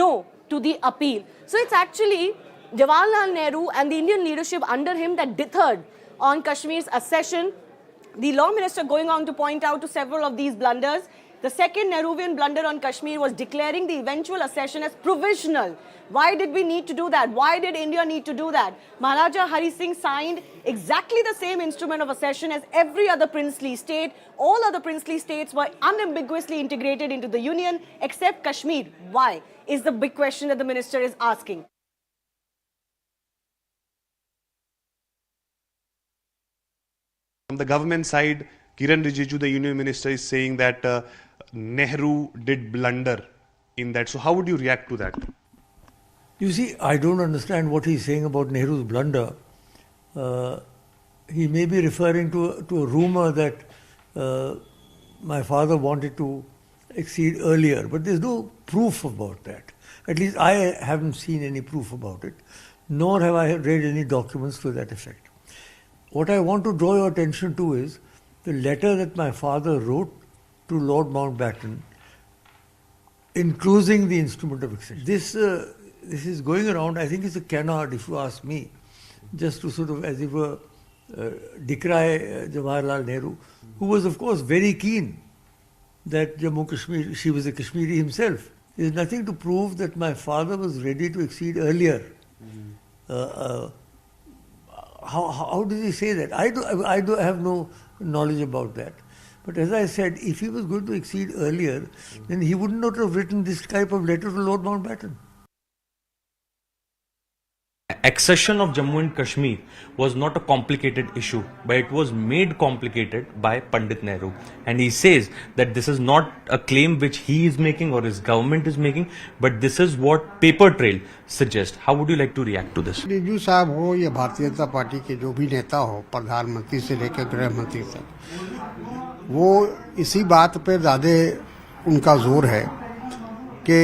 no to the appeal. So it's actually Jawaharlal Nehru and the Indian leadership under him that deterred on Kashmir's accession. The law minister going on to point out to several of these blunders. The second Nehruvian blunder on Kashmir was declaring the eventual accession as provisional. Why did we need to do that? Why did India need to do that? Maharaja Hari Singh signed exactly the same instrument of accession as every other princely state. All other princely states were unambiguously integrated into the union except Kashmir. Why? Is the big question that the minister is asking. From the government side, Kiren Rijiju, the union minister, is saying that Nehru did blunder in that. So how would you react to that? You see, I don't understand what he's saying about Nehru's blunder. He may be referring to a rumor that my father wanted to accede earlier, but there's no proof about that. At least I haven't seen any proof about it, nor have I read any documents to that effect. What I want to draw your attention to is the letter that my father wrote to Lord Mountbatten, enclosing the instrument of accession. This is going around, I think it's a canard, if you ask me, just to sort of, as it were, decry Jawaharlal Nehru, who was, of course, very keen that Jammu Kashmir, she was a Kashmiri himself. There's nothing to prove that my father was ready to accede earlier. How did he say that? I have no knowledge about that. But as I said, if he was going to accede earlier, then he would not have written this type of letter to Lord Mountbatten. Accession of Jammu and Kashmir was not a complicated issue, but it was made complicated by Pandit Nehru. And he says that this is not a claim which he is making or his government is making, but this is what paper trail suggests. How would you like to react to this? Riju साहब हो या Bharatiya Janata party के जो भी नेता हो, प्रधानमंत्री से लेकर गृह मंत्री तक, वो इसी बात पे ज़्यादा उनका जोर है कि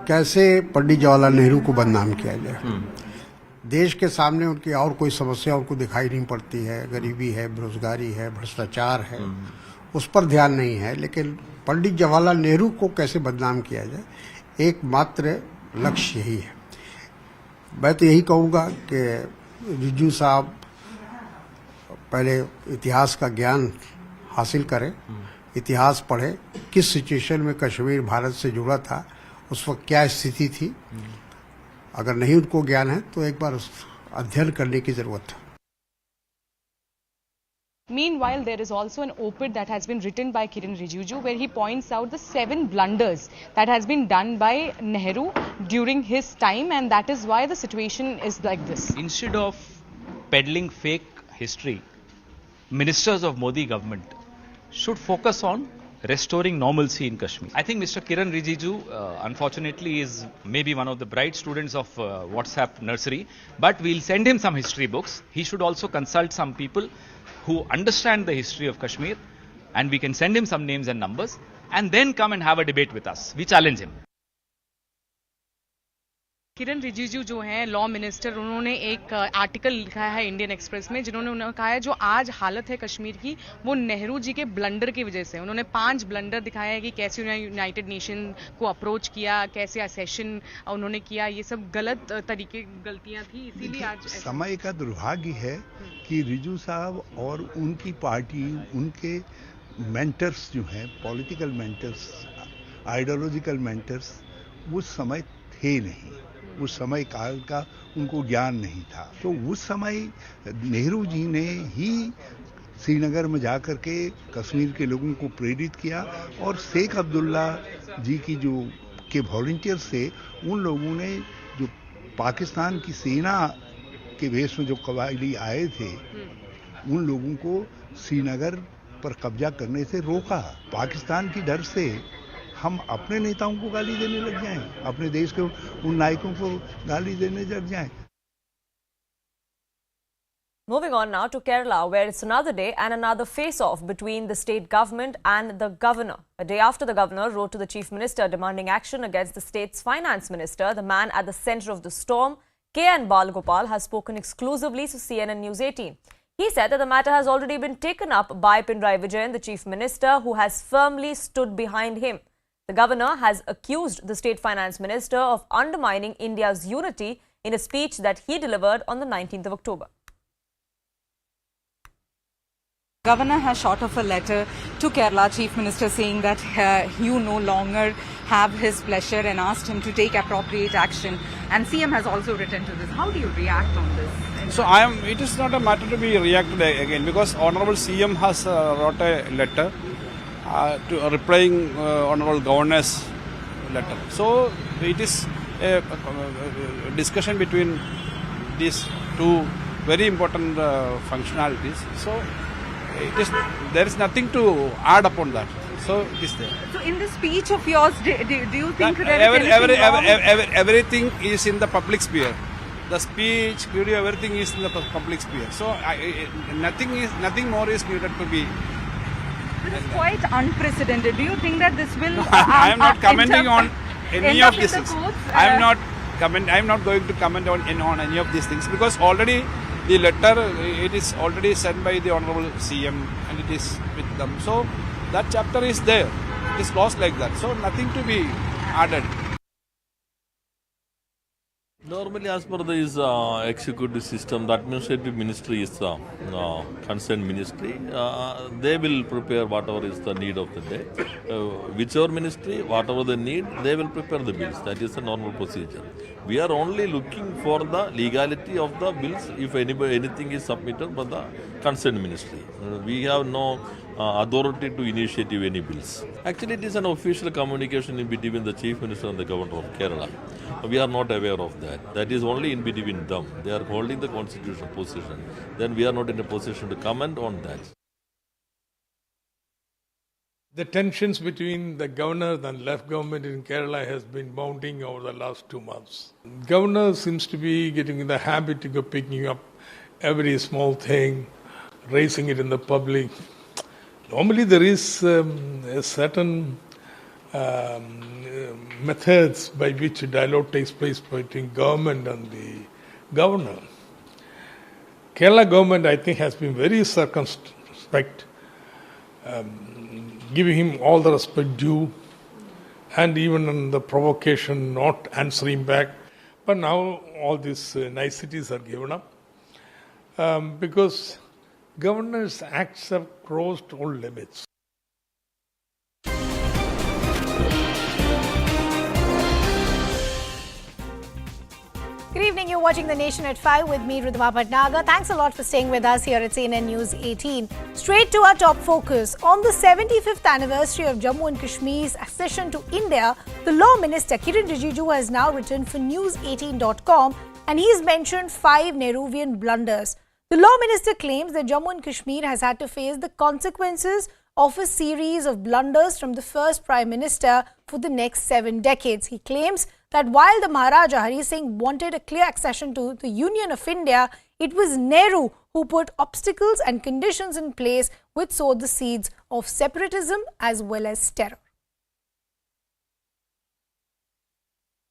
कैसे पंडित जवाहरलाल नेहरू को बदनाम किया जाए। देश के सामने उनकी और कोई समस्या उनको दिखाई नहीं पड़ती है, गरीबी है, बेरोजगारी है, भ्रष्टाचार है, उस पर ध्यान नहीं है, लेकिन पंडित जवाहरलाल नेहरू को कैसे बदनाम किया जाए, एकमात्र लक्ष्य यही है। मैं तो यही कहूँगा कि रिजू साहब पहले इतिहास का ज्ञान हासिल करें, इतिहास पढ़ें, किस सिचुएशन में कश्मीर भारत से जुड़ा था, उस वक्त क्या स्थिति थी। अगर नहीं उनको ज्ञान है तो एक बार अध्ययन करने की जरूरत है। Meanwhile, there is also an op-ed that has been written by Kiren Rijiju where he points out the 7 blunders that has been done by Nehru during his time, and that is why the situation is like this. Instead of peddling fake history, ministers of Modi government should focus on restoring normalcy in Kashmir. I think Mr. Kiren Rijiju, unfortunately, is maybe one of the bright students of WhatsApp nursery, but we'll send him some history books. He should also consult some people who understand the history of Kashmir, and we can send him some names and numbers, and then come and have a debate with us. We challenge him. किरण रिजिजू जो हैं law minister, उन्होंने एक article लिखा है Indian express में, जिन्होंने उन्होंने कहा है जो आज हालत है कश्मीर की वो नेहरू जी के ब्लंडर की वजह से। उन्होंने 5 ब्लंडर दिखाया है कि कैसे उन्होंने यूनाइटेड नेशन को अप्रोच किया, कैसे असेशन उन्होंने किया, ये सब गलतियां थी। इसीलिए आज समय का दुर्भाग्य है कि रिजू साहब और उनकी पार्टी, उनके मेंटर्स जो हैं, पॉलिटिकल मेंटर्स, आइडियोलॉजिकल मेंटर्स, उस समय थे नहीं, उस समय काल का उनको ज्ञान नहीं था। तो उस समय नेहरू जी ने ही श्रीनगर में जाकर के कश्मीर के लोगों को प्रेरित किया, और शेख अब्दुल्ला जी की जो के वॉलंटियर से उन लोगों ने जो पाकिस्तान की सेना के वेश में जो कबायली आए थे, उन लोगों को श्रीनगर पर कब्जा करने से रोका। पाकिस्तान की डर से हम अपने नेताओं को गाली देने लग जाएं, अपने देश के उन नायकों को गाली देने लग जाएं। Moving on now to Kerala, where it's another day and another face-off between the state government and the governor. A day after the governor wrote to the chief minister demanding action against the state's finance minister, the man at the centre of the storm, K.N. Balgopal, has spoken exclusively to CNN News 18. He said that the matter has already been taken up by Pinarayi Vijayan, the chief minister, who has firmly stood behind him. The governor has accused the state finance minister of undermining India's unity in a speech that he delivered on the 19th of October. Governor has shot off a letter to Kerala Chief Minister saying that you no longer have his pleasure and asked him to take appropriate action. And CM has also written to this. How do you react on this? So it is not a matter to be reacted again because Honorable CM has wrote a letter to replying Honorable Governor's letter. So it is a discussion between these two very important functionalities. So there is nothing to add upon that. So it is there. So in this speech of yours, do you think that everything is in the public sphere? The speech, video, everything is in the public sphere. So nothing more is needed to be. It is quite unprecedented. Do you think that this will? I am not commenting on any of these things. I am not going to comment on any of these things because already the letter it is already sent by the Honorable CM and it is with them. So that chapter is there. It is closed like that. So nothing to be added. Normally, as per this executive system, the administrative ministry is the concerned ministry. They will prepare whatever is the need of the day. Whichever ministry, whatever they need, they will prepare the bills. That is the normal procedure. We are only looking for the legality of the bills if anything is submitted by the concerned ministry. We have no authority to initiate any bills. Actually, it is an official communication in between the Chief Minister and the Governor of Kerala. We are not aware of that. That is only in between them. They are holding the constitutional position. Then we are not in a position to comment on that. The tensions between the governor and left government in Kerala has been mounting over the last 2 months. Governor seems to be getting in the habit of picking up every small thing, raising it in the public. Normally there is a certain methods by which dialogue takes place between government and the governor. Kerala government, I think, has been very circumspect, giving him all the respect due, and even on the provocation not answering back. But now all these niceties are given up because governor's acts have crossed all limits. Good evening, you're watching The Nation at 5 with me, Ridhima Bhatnagar. Thanks a lot for staying with us here at CNN News 18. Straight to our top focus. On the 75th anniversary of Jammu and Kashmir's accession to India, the Law Minister Kiren Rijiju has now written for News18.com and he's mentioned 5 Nehruvian blunders. The Law Minister claims that Jammu and Kashmir has had to face the consequences of a series of blunders from the first Prime Minister for the next 7 decades. He claims that while the Maharaja Hari Singh wanted a clear accession to the Union of India, it was Nehru who put obstacles and conditions in place which sowed the seeds of separatism as well as terror.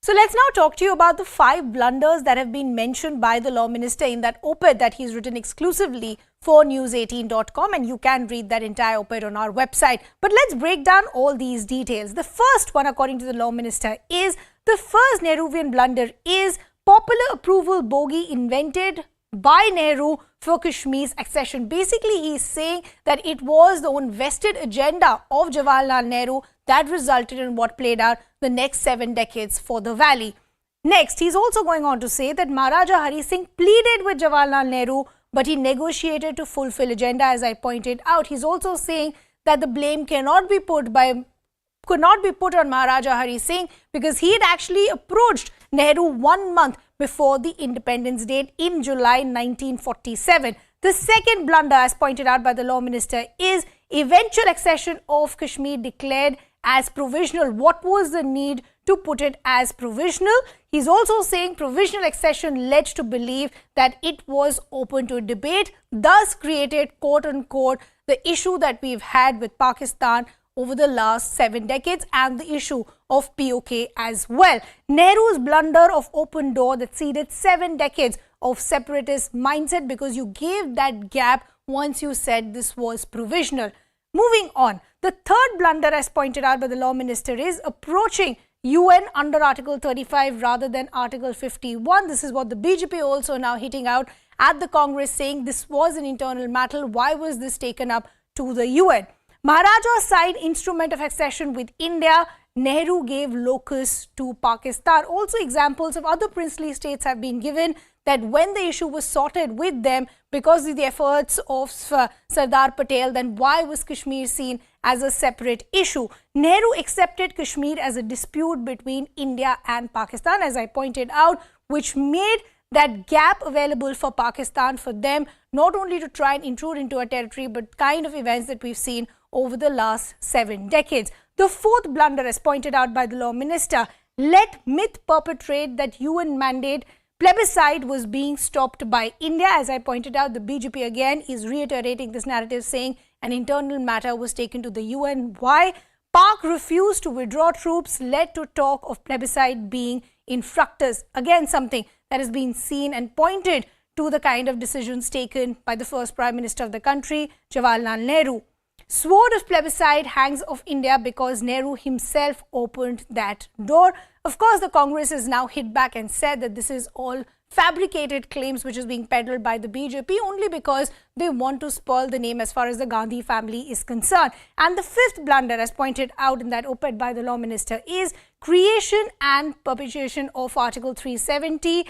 So let's now talk to you about the 5 blunders that have been mentioned by the Law Minister in that op-ed that he's written exclusively for News18.com, and you can read that entire op-ed on our website. But let's break down all these details. The first one, according to the Law Minister, is the first Nehruvian blunder is popular approval bogey invented by Nehru for Kashmir's accession. Basically, he's saying that it was the own vested agenda of Jawaharlal Nehru that resulted in what played out the next 7 decades for the valley. Next, he's also going on to say that Maharaja Hari Singh pleaded with Jawaharlal Nehru, but he negotiated to fulfill agenda, as I pointed out. He's also saying that the blame cannot be put on Maharaja Hari Singh because he had actually approached Nehru 1 month before the independence date in July 1947. The second blunder, as pointed out by the Law Minister, is eventual accession of Kashmir declared as provisional. What was the need to put it as provisional? He's also saying provisional accession led to believe that it was open to debate, thus created, quote-unquote, the issue that we've had with Pakistan over the last 7 decades and the issue of POK as well. Nehru's blunder of open door that seeded 7 decades of separatist mindset because you gave that gap once you said this was provisional. Moving on, The third blunder, as pointed out by the Law Minister, is approaching UN under Article 35 rather than Article 51. This is what the BJP also now hitting out at the Congress, saying this was an internal matter. Why was this taken up to the UN? Maharaja signed instrument of accession with India. Nehru gave locus to Pakistan. Also, examples of other princely states have been given that when the issue was sorted with them because of the efforts of Sardar Patel, then why was Kashmir seen as a separate issue? Nehru accepted Kashmir as a dispute between India and Pakistan, as I pointed out, which made that gap available for Pakistan for them not only to try and intrude into our territory, but kind of events that we've seen over the last 7 decades. The fourth blunder, as pointed out by the Law Minister, let myth perpetrate that UN mandate plebiscite was being stopped by India. As I pointed out, the BJP again is reiterating this narrative, saying an internal matter was taken to the UN. Why? Pak refused to withdraw troops led to talk of plebiscite being in fructus. Again, something that has been seen and pointed to the kind of decisions taken by the first Prime Minister of the country, Jawaharlal Nehru. Sword of plebiscite hangs of India because Nehru himself opened that door. Of course, the Congress has now hit back and said that this is all fabricated claims which is being peddled by the BJP only because they want to spoil the name as far as the Gandhi family is concerned. And the fifth blunder, as pointed out in that op-ed by the Law Minister, is creation and perpetuation of Article 370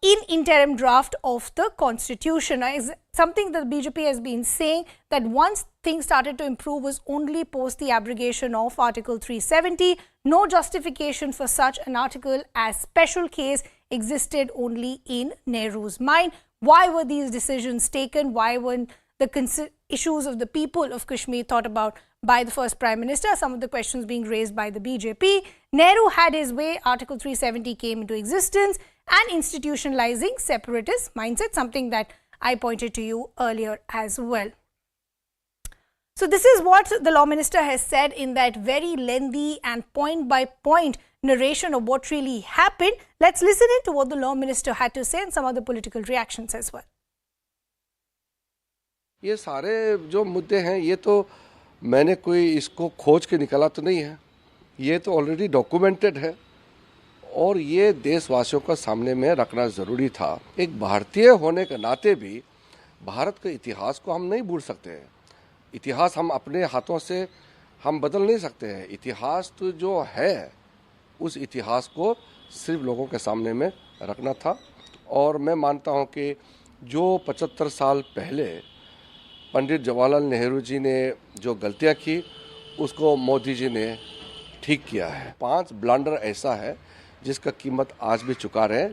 in interim draft of the Constitution. Something that the BJP has been saying that once things started to improve was only post the abrogation of Article 370. No justification for such an article as special case existed only in Nehru's mind. Why were these decisions taken? Why weren't the issues of the people of Kashmir thought about by the first Prime Minister? Some of the questions being raised by the BJP. Nehru had his way. Article 370 came into existence and institutionalizing separatist mindset, something that I pointed to you earlier as well. So this is what the Law Minister has said in that very lengthy and point-by-point narration of what really happened. Let's listen in to what the Law Minister had to say and some other political reactions as well. ये सारे जो मुद्दे हैं ये तो मैंने कोई इसको खोज के निकाला तो नहीं है, ये तो ऑलरेडी डॉक्यूमेंटेड है और ये देशवासियों का सामने में रखना ज़रूरी था। एक भारतीय होने के नाते भी भारत के इतिहास को हम नहीं भूल सकते हैं। इतिहास हम अपने हाथों से हम बदल नहीं सकते हैं। इतिहास तो जो है उस इतिहास को सिर्फ लोगों के सामने में रखना था और मैं मानता हूं कि जो 75 साल पहले पंडित जवाहरलाल नेहरू जी ने जो गलतियां की उसको मोदी जी ने ठीक किया है। 5 ब्लंडर ऐसा है जिसका कीमत आज भी चुका रहे।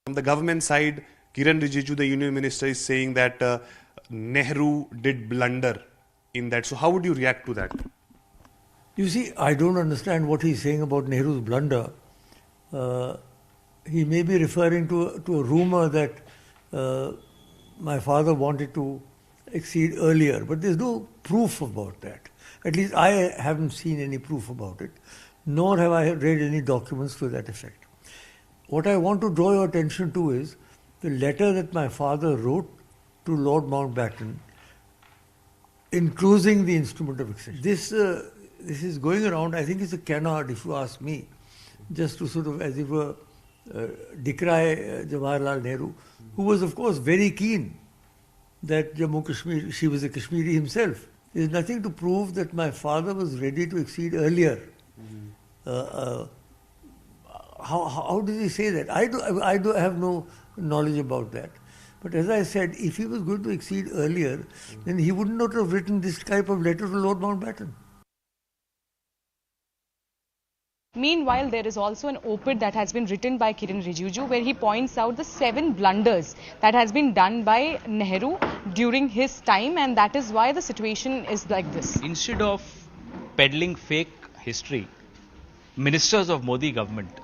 From the government side, Kiren Rijiju, the Union Minister, is saying that Nehru did blunder in that. So how would you react to that? You see, I don't understand what he's saying about Nehru's blunder. He may be referring to a rumor that my father wanted to accede earlier, but there's no proof about that. At least I haven't seen any proof about it, nor have I read any documents to that effect. What I want to draw your attention to is the letter that my father wrote to Lord Mountbatten, enclosing the instrument of accession. This is going around. I think it's a canard, if you ask me, just to sort of, as it were, decry Jawaharlal Nehru, who was, of course, very keen that Jammu Kashmir, she was a Kashmiri himself. There's nothing to prove that my father was ready to accede earlier. How did he say that? I have no knowledge about that. But as I said, if he was going to accede earlier, then he would not have written this type of letter to Lord Mountbatten. Meanwhile, there is also an op-ed that has been written by Kiren Rijiju where he points out the 7 blunders that has been done by Nehru during his time, and that is why the situation is like this. Instead of peddling fake history, ministers of Modi government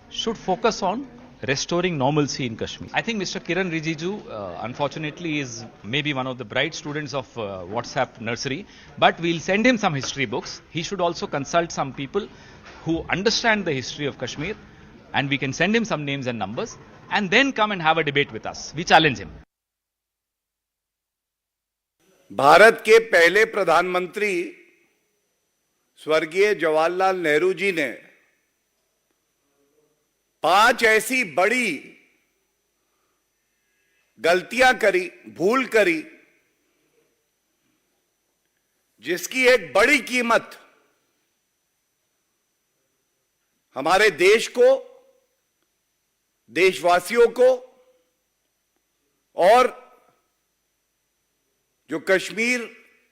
should focus on restoring normalcy in Kashmir. I think Mr. Kiren Rijiju, unfortunately, is maybe one of the bright students of WhatsApp nursery, but we'll send him some history books. He should also consult some people who understand the history of Kashmir, and we can send him some names and numbers and then come and have a debate with us. We challenge him. Bharat के पहले प्रधानमंत्री स्वर्गीय जवाहरलाल नेहरू जी ने 5 ऐसी बड़ी गलतियां करी, भूल करी, जिसकी एक बड़ी कीमत हमारे देश को, देशवासियों को और जो कश्मीर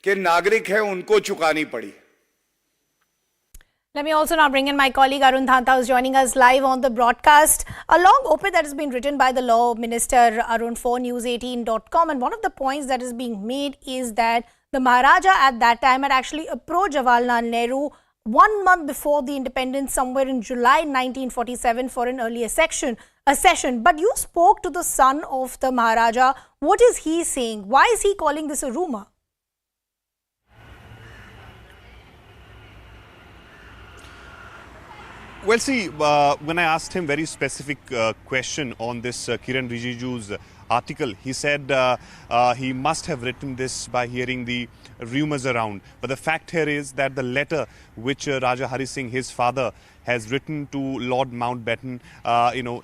के नागरिक हैं उनको चुकानी पड़ी। Let me also now bring in my colleague Arun Dhanta, who's joining us live on the broadcast. A long op-ed that has been written by the Law Minister Arun for News18.com, and one of the points that is being made is that the Maharaja at that time had actually approached Jawaharlal Nehru 1 month before the independence, somewhere in July 1947, for an earlier session. But you spoke to the son of the Maharaja. What is he saying? Why is he calling this a rumor? Well, see, when I asked him very specific question on this Kiren Rijiju's article, he said he must have written this by hearing the rumors around. But the fact here is that the letter which Raja Hari Singh, his father, has written to Lord Mountbatten,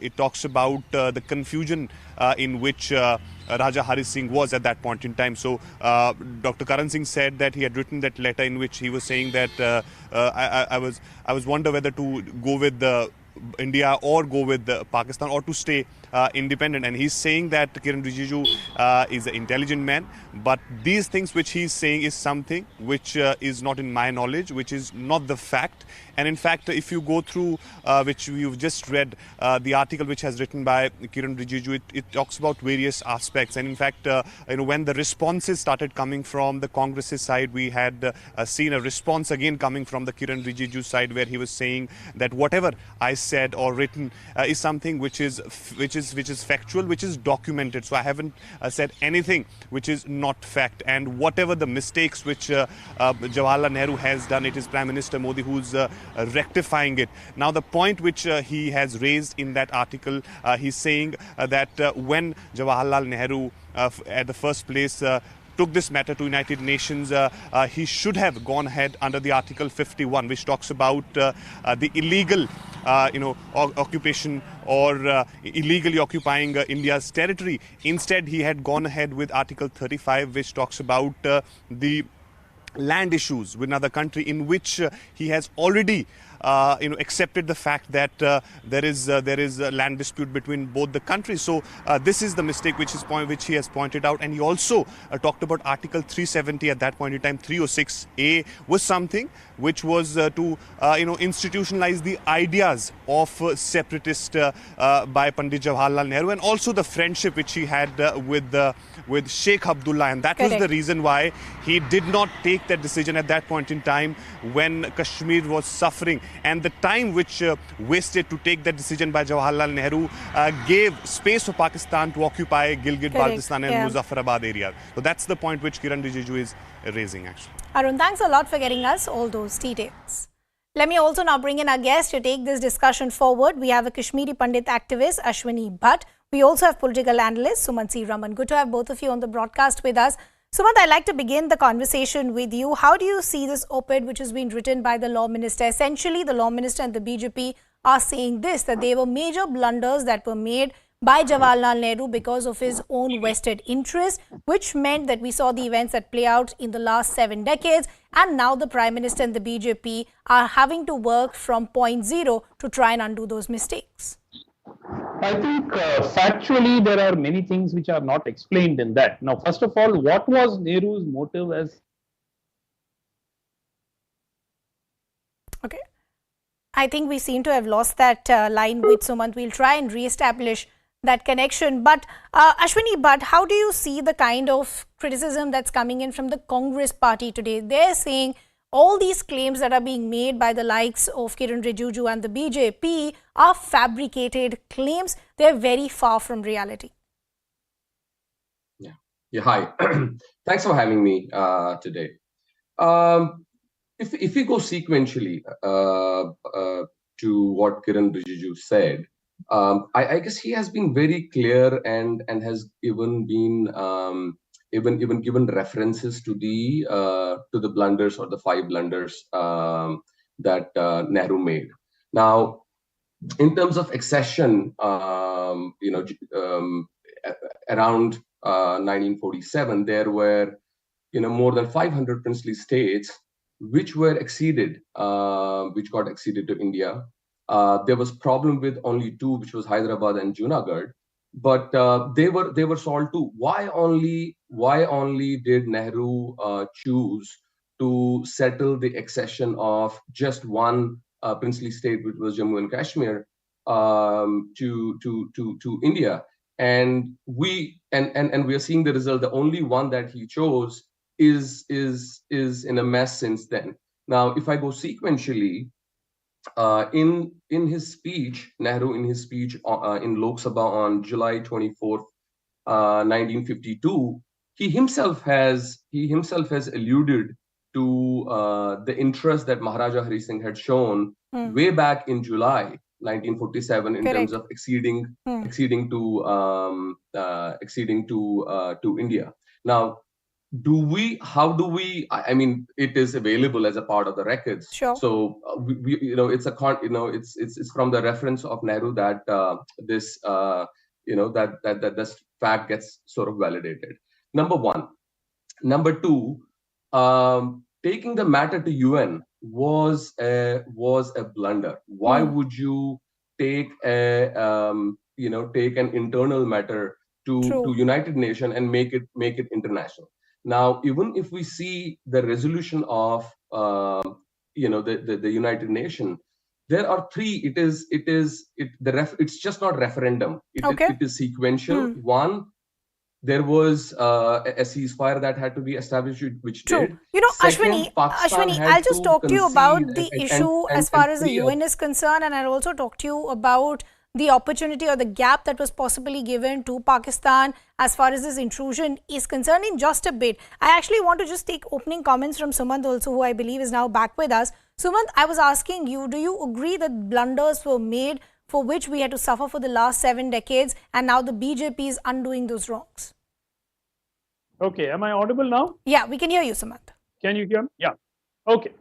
it talks about the confusion in which Raja Hari Singh was at that point in time. So Dr. Karan Singh said that he had written that letter in which he was saying that I was wonder whether to go with India or go with Pakistan or to stay independent. And he's saying that Kiren Rijiju is an intelligent man, but these things which he's saying is something which is not in my knowledge, which is not the fact. And in fact, if you go through which you've just read, the article which has written by Kiren Rijiju, it talks about various aspects. And in fact, when the responses started coming from the Congress's side, we had seen a response again coming from the Kiren Rijiju side, where he was saying that whatever I said or written is something which is factual, which is documented. So I haven't said anything which is not fact. And whatever the mistakes which Jawaharlal Nehru has done, it is Prime Minister Modi who's rectifying it. Now, the point which he has raised in that article, he's saying that when Jawaharlal Nehru at the first place took this matter to United Nations, he should have gone ahead under the Article 51, which talks about the illegal occupation or illegally occupying India's territory. Instead, he had gone ahead with Article 35, which talks about the land issues with another country, in which he has already accepted the fact that there is a land dispute between both the countries. So this is the mistake which he has pointed out. And he also talked about Article 370 at that point in time. 306A was something which was to institutionalize the ideas of separatist by Pandit Jawaharlal Nehru, and also the friendship which he had with Sheikh Abdullah. And that was the reason why he did not take that decision at that point in time when Kashmir was suffering. And the time which wasted to take that decision by Jawaharlal Nehru gave space for Pakistan to occupy Gilgit, Baltistan and Muzaffarabad area. So that's the point which Kiren Rijiju is raising, actually. Arun, thanks a lot for getting us all those details. Let me also now bring in our guest to take this discussion forward. We have a Kashmiri Pandit activist, Ashwini Bhatt. We also have political analyst, Sumant C. Raman. Good to have both of you on the broadcast with us. Sumant, I'd like to begin the conversation with you. How do you see this op-ed which has been written by the Law Minister? Essentially, the Law Minister and the BJP are saying this, that they were major blunders that were made by Jawaharlal Nehru because of his own vested interest, which meant that we saw the events that play out in the last 7 decades. And now the Prime Minister and the BJP are having to work from point zero to try and undo those mistakes. I think factually there are many things which are not explained in that. Now, first of all, what was Nehru's motive as? Okay. I think we seem to have lost that line with Sumant. We'll try and re-establish that connection. But Ashwini Bhatt, how do you see the kind of criticism that's coming in from the Congress party today? They're saying all these claims that are being made by the likes of Kiren Rijiju and the BJP are fabricated claims. They're very far from reality. Yeah, hi. Thanks for having me today. If we go sequentially to what Kiren Rijiju said, I guess he has been very clear and has even been even given references to the blunders or the 5 blunders that Nehru made. Now, in terms of accession, around 1947, there were more than 500 princely states which were acceded, which got acceded to India. There was problem with only 2, which was Hyderabad and Junagadh, but they were solved too. Why only did Nehru choose to settle the accession of just one princely state, which was Jammu and Kashmir, to India? And we are seeing the result. The only one that he chose is in a mess since then. Now, if I go sequentially, in his speech, Nehru, in his speech in Lok Sabha on July 24th, 1952, he himself has alluded to the interest that Maharaja Hari Singh had shown way back in July 1947 in terms of acceding to India. Now, how do we, I mean, it is available as a part of the records. Sure. So it's from the reference of Nehru that this fact gets sort of validated. Number one. Number two, taking the matter to UN was a blunder. Why would you take an internal matter to United Nations and make it international? Now, even if we see the resolution of the United Nations, there are 3. It's just not referendum. It is sequential. One, there was a ceasefire that had to be established, which did. Second, Ashwini, I'll just talk to you about the issue as far as the UN is concerned, and I'll also talk to you about the opportunity or the gap that was possibly given to Pakistan as far as this intrusion is concerned in just a bit. I actually want to just take opening comments from Sumant also, who I believe is now back with us. Sumant, I was asking you, do you agree that blunders were made for which we had to suffer for the last 7 decades, and now the BJP is undoing those wrongs? Okay, am I audible now? Yeah, we can hear you, Sumant. Can you hear me? Yeah. Okay.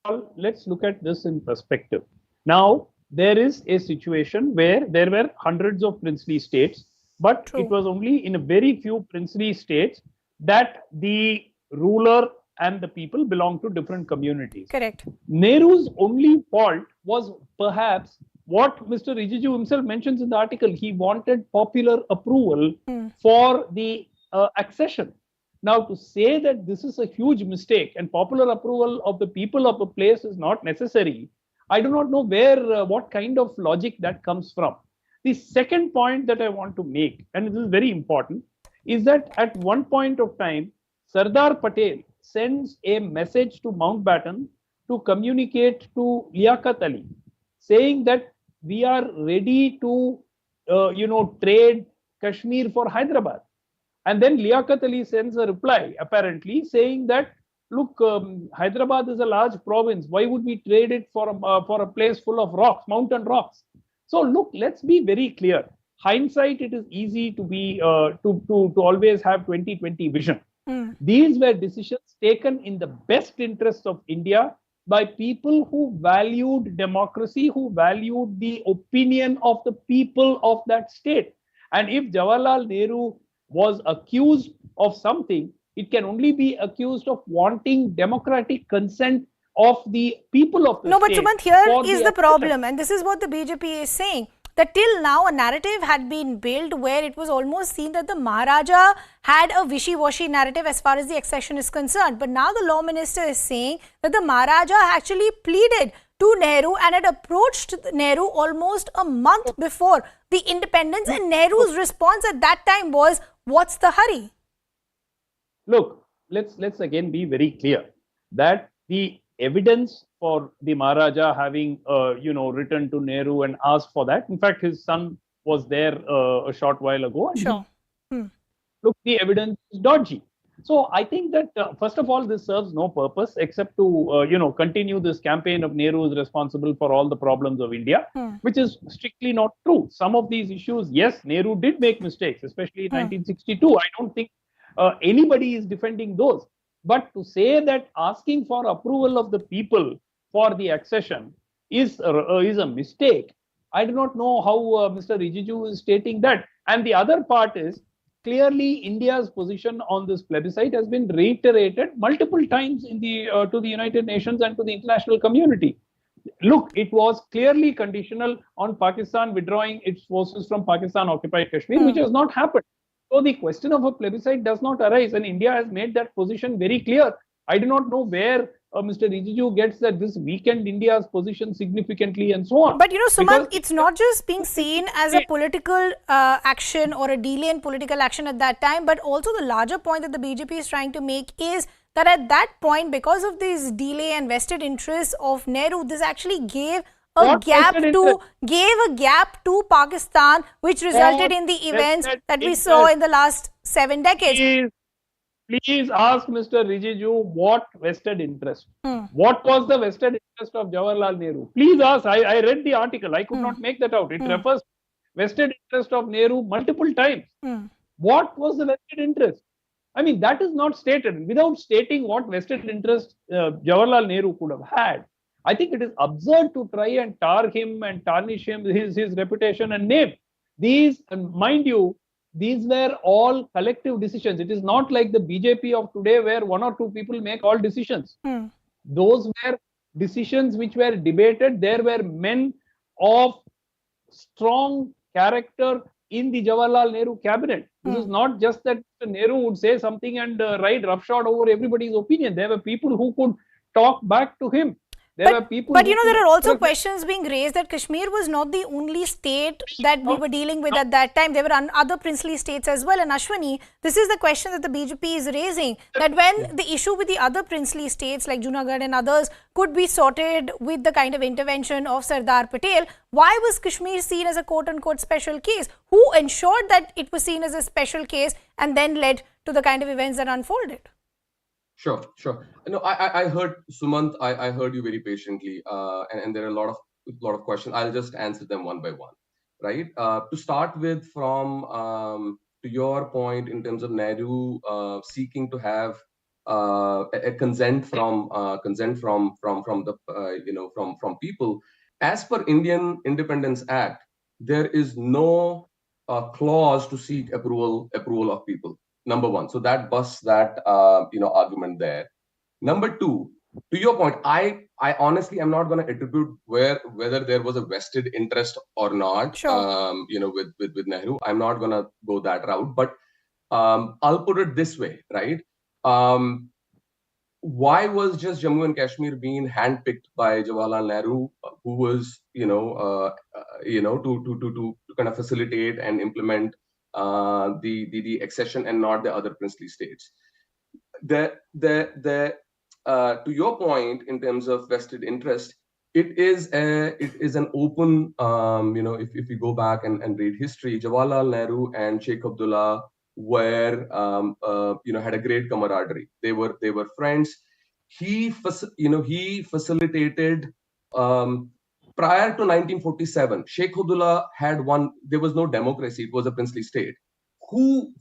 Well, let's look at this in perspective. Now, there is a situation where there were hundreds of princely states, but it was only in a very few princely states that the ruler and the people belong to different communities. Correct. Nehru's only fault was perhaps what Mr. Rijiju himself mentions in the article. He wanted popular approval for the accession. Now, to say that this is a huge mistake and popular approval of the people of a place is not necessary, I do not know what kind of logic that comes from. The second point that I want to make, and this is very important, is that at one point of time, Sardar Patel sends a message to Mountbatten to communicate to Liaquat Ali, saying that we are ready to, trade Kashmir for Hyderabad. And then Liaquat Ali sends a reply, apparently, saying that, look, Hyderabad is a large province. Why would we trade it for a place full of rocks, mountain rocks? So, look, let's be very clear. Hindsight, it is easy to be to always have 20/20 vision. These were decisions taken in the best interests of India by people who valued democracy, who valued the opinion of the people of that state. And if Jawaharlal Nehru was accused of something, it can only be accused of wanting democratic consent of the people of the state. No, but Sumant, here is the problem, and this is what the BJP is saying, that till now a narrative had been built where it was almost seen that the Maharaja had a wishy-washy narrative as far as the accession is concerned. But now the law minister is saying that the Maharaja actually pleaded to Nehru and had approached Nehru almost a month before the independence, and Nehru's response at that time was, what's the hurry? Look, let's again be very clear that the evidence for the Maharaja having written to Nehru and asked for that. In fact, his son was there a short while ago. And look, the evidence is dodgy. So I think that first of all, this serves no purpose except to continue this campaign of Nehru is responsible for all the problems of India, which is strictly not true. Some of these issues, yes, Nehru did make mistakes, especially in 1962. I don't think anybody is defending those. But to say that asking for approval of the people for the accession is a mistake, I do not know how Mr. Rijiju is stating that. And the other part is, clearly India's position on this plebiscite has been reiterated multiple times in the to the United Nations and to the international community. Look, it was clearly conditional on Pakistan withdrawing its forces from Pakistan occupied Kashmir, which has not happened. So the question of a plebiscite does not arise, and India has made that position very clear. I do not know where Mr. Rijiju gets that this weakened India's position significantly and so on. But you know, Sumant, it's not just being seen as a political action or a delay in political action at that time, but also the larger point that the BJP is trying to make is that at that point, because of this delay and vested interests of Nehru, this actually gave a gap to Pakistan, which resulted in the events that we saw in the last 7 decades. Please ask Mr. Rijiju what vested interest. What was the vested interest of Jawaharlal Nehru? Please ask. I read the article. I could not make that out. It refers to vested interest of Nehru multiple times. What was the vested interest? I mean, that is not stated. Without stating what vested interest Jawaharlal Nehru could have had, I think it is absurd to try and tar him and tarnish him, his reputation and name. These, and mind you, these were all collective decisions. It is not like the BJP of today where 1 or 2 people make all decisions. Those were decisions which were debated. There were men of strong character in the Jawaharlal Nehru cabinet. This is not just that Mr. Nehru would say something and ride roughshod over everybody's opinion. There were people who could talk back to him. But you know, there are also questions being raised that Kashmir was not the only state that we were dealing with at that time. There were other princely states as well. And Ashwani, this is the question that the BJP is raising, that when the issue with the other princely states like Junagadh and others could be sorted with the kind of intervention of Sardar Patel, why was Kashmir seen as a quote-unquote special case? Who ensured that it was seen as a special case and then led to the kind of events that unfolded? Sure. No, I heard Sumant. I heard you very patiently, and there are a lot of questions. I'll just answer them one by one. Right. To start with, from to your point in terms of Nehru seeking to have a consent from the from people, as per Indian Independence Act, there is no clause to seek approval of people. Number one, so that busts that argument there. Number two, to your point, I honestly am not going to attribute whether there was a vested interest or not. Sure. With Nehru, I'm not going to go that route. But I'll put it this way, right? Why was just Jammu and Kashmir being handpicked by Jawaharlal Nehru, who was to kind of facilitate and implement the accession and not the other princely states? To your point in terms of vested interest, it is an open if you go back and read history, Jawaharlal Nehru and Sheikh Abdullah were had a great camaraderie. They were friends. He facilitated prior to 1947, Sheikh Abdullah had one. There was no democracy. It was a princely state. Who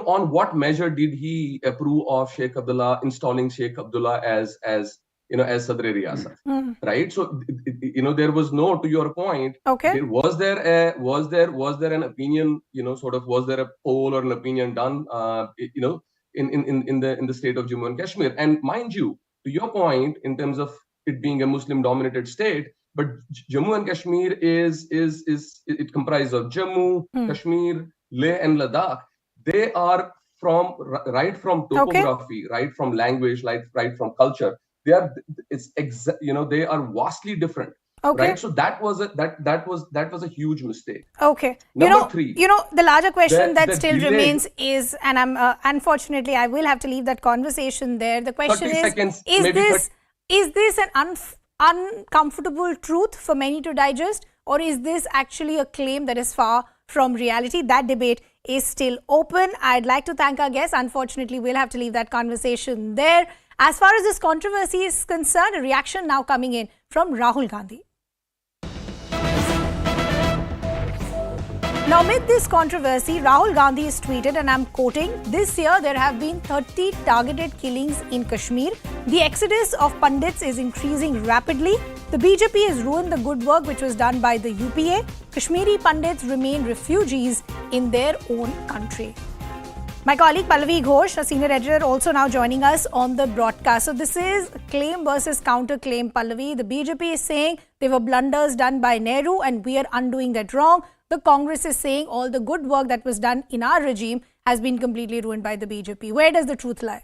on what measure did he approve of Sheikh Abdullah installing Sheikh Abdullah as Sadr-e Riyasat? Right. So there was no. To your point, okay. Was there an opinion? Was there a poll or an opinion done? In the state of Jammu and Kashmir? And mind you, to your point in terms of it being a Muslim-dominated state. But Jammu and Kashmir it comprises of Jammu, Kashmir, Leh and Ladakh. They are right from topography, right from language, right from culture. They are vastly different. Okay. Right. So that was a huge mistake. Okay. Number three. The larger question that still remains is, and I'm unfortunately I will have to leave that conversation there. The question is this an uncomfortable truth for many to digest, or is this actually a claim that is far from reality? That debate is still open. I'd like to thank our guests. Unfortunately, we'll have to leave that conversation there. As far as this controversy is concerned, a reaction now coming in from Rahul Gandhi. Now, amid this controversy, Rahul Gandhi has tweeted, and I'm quoting, "This year there have been 30 targeted killings in Kashmir. The exodus of Pandits is increasing rapidly. The BJP has ruined the good work which was done by the UPA. Kashmiri Pandits remain refugees in their own country." My colleague Pallavi Ghosh, a senior editor, also now joining us on the broadcast. So this is claim versus counter-claim, Pallavi. The BJP is saying there were blunders done by Nehru and we are undoing that wrong. The Congress is saying all the good work that was done in our regime has been completely ruined by the BJP. Where does the truth lie?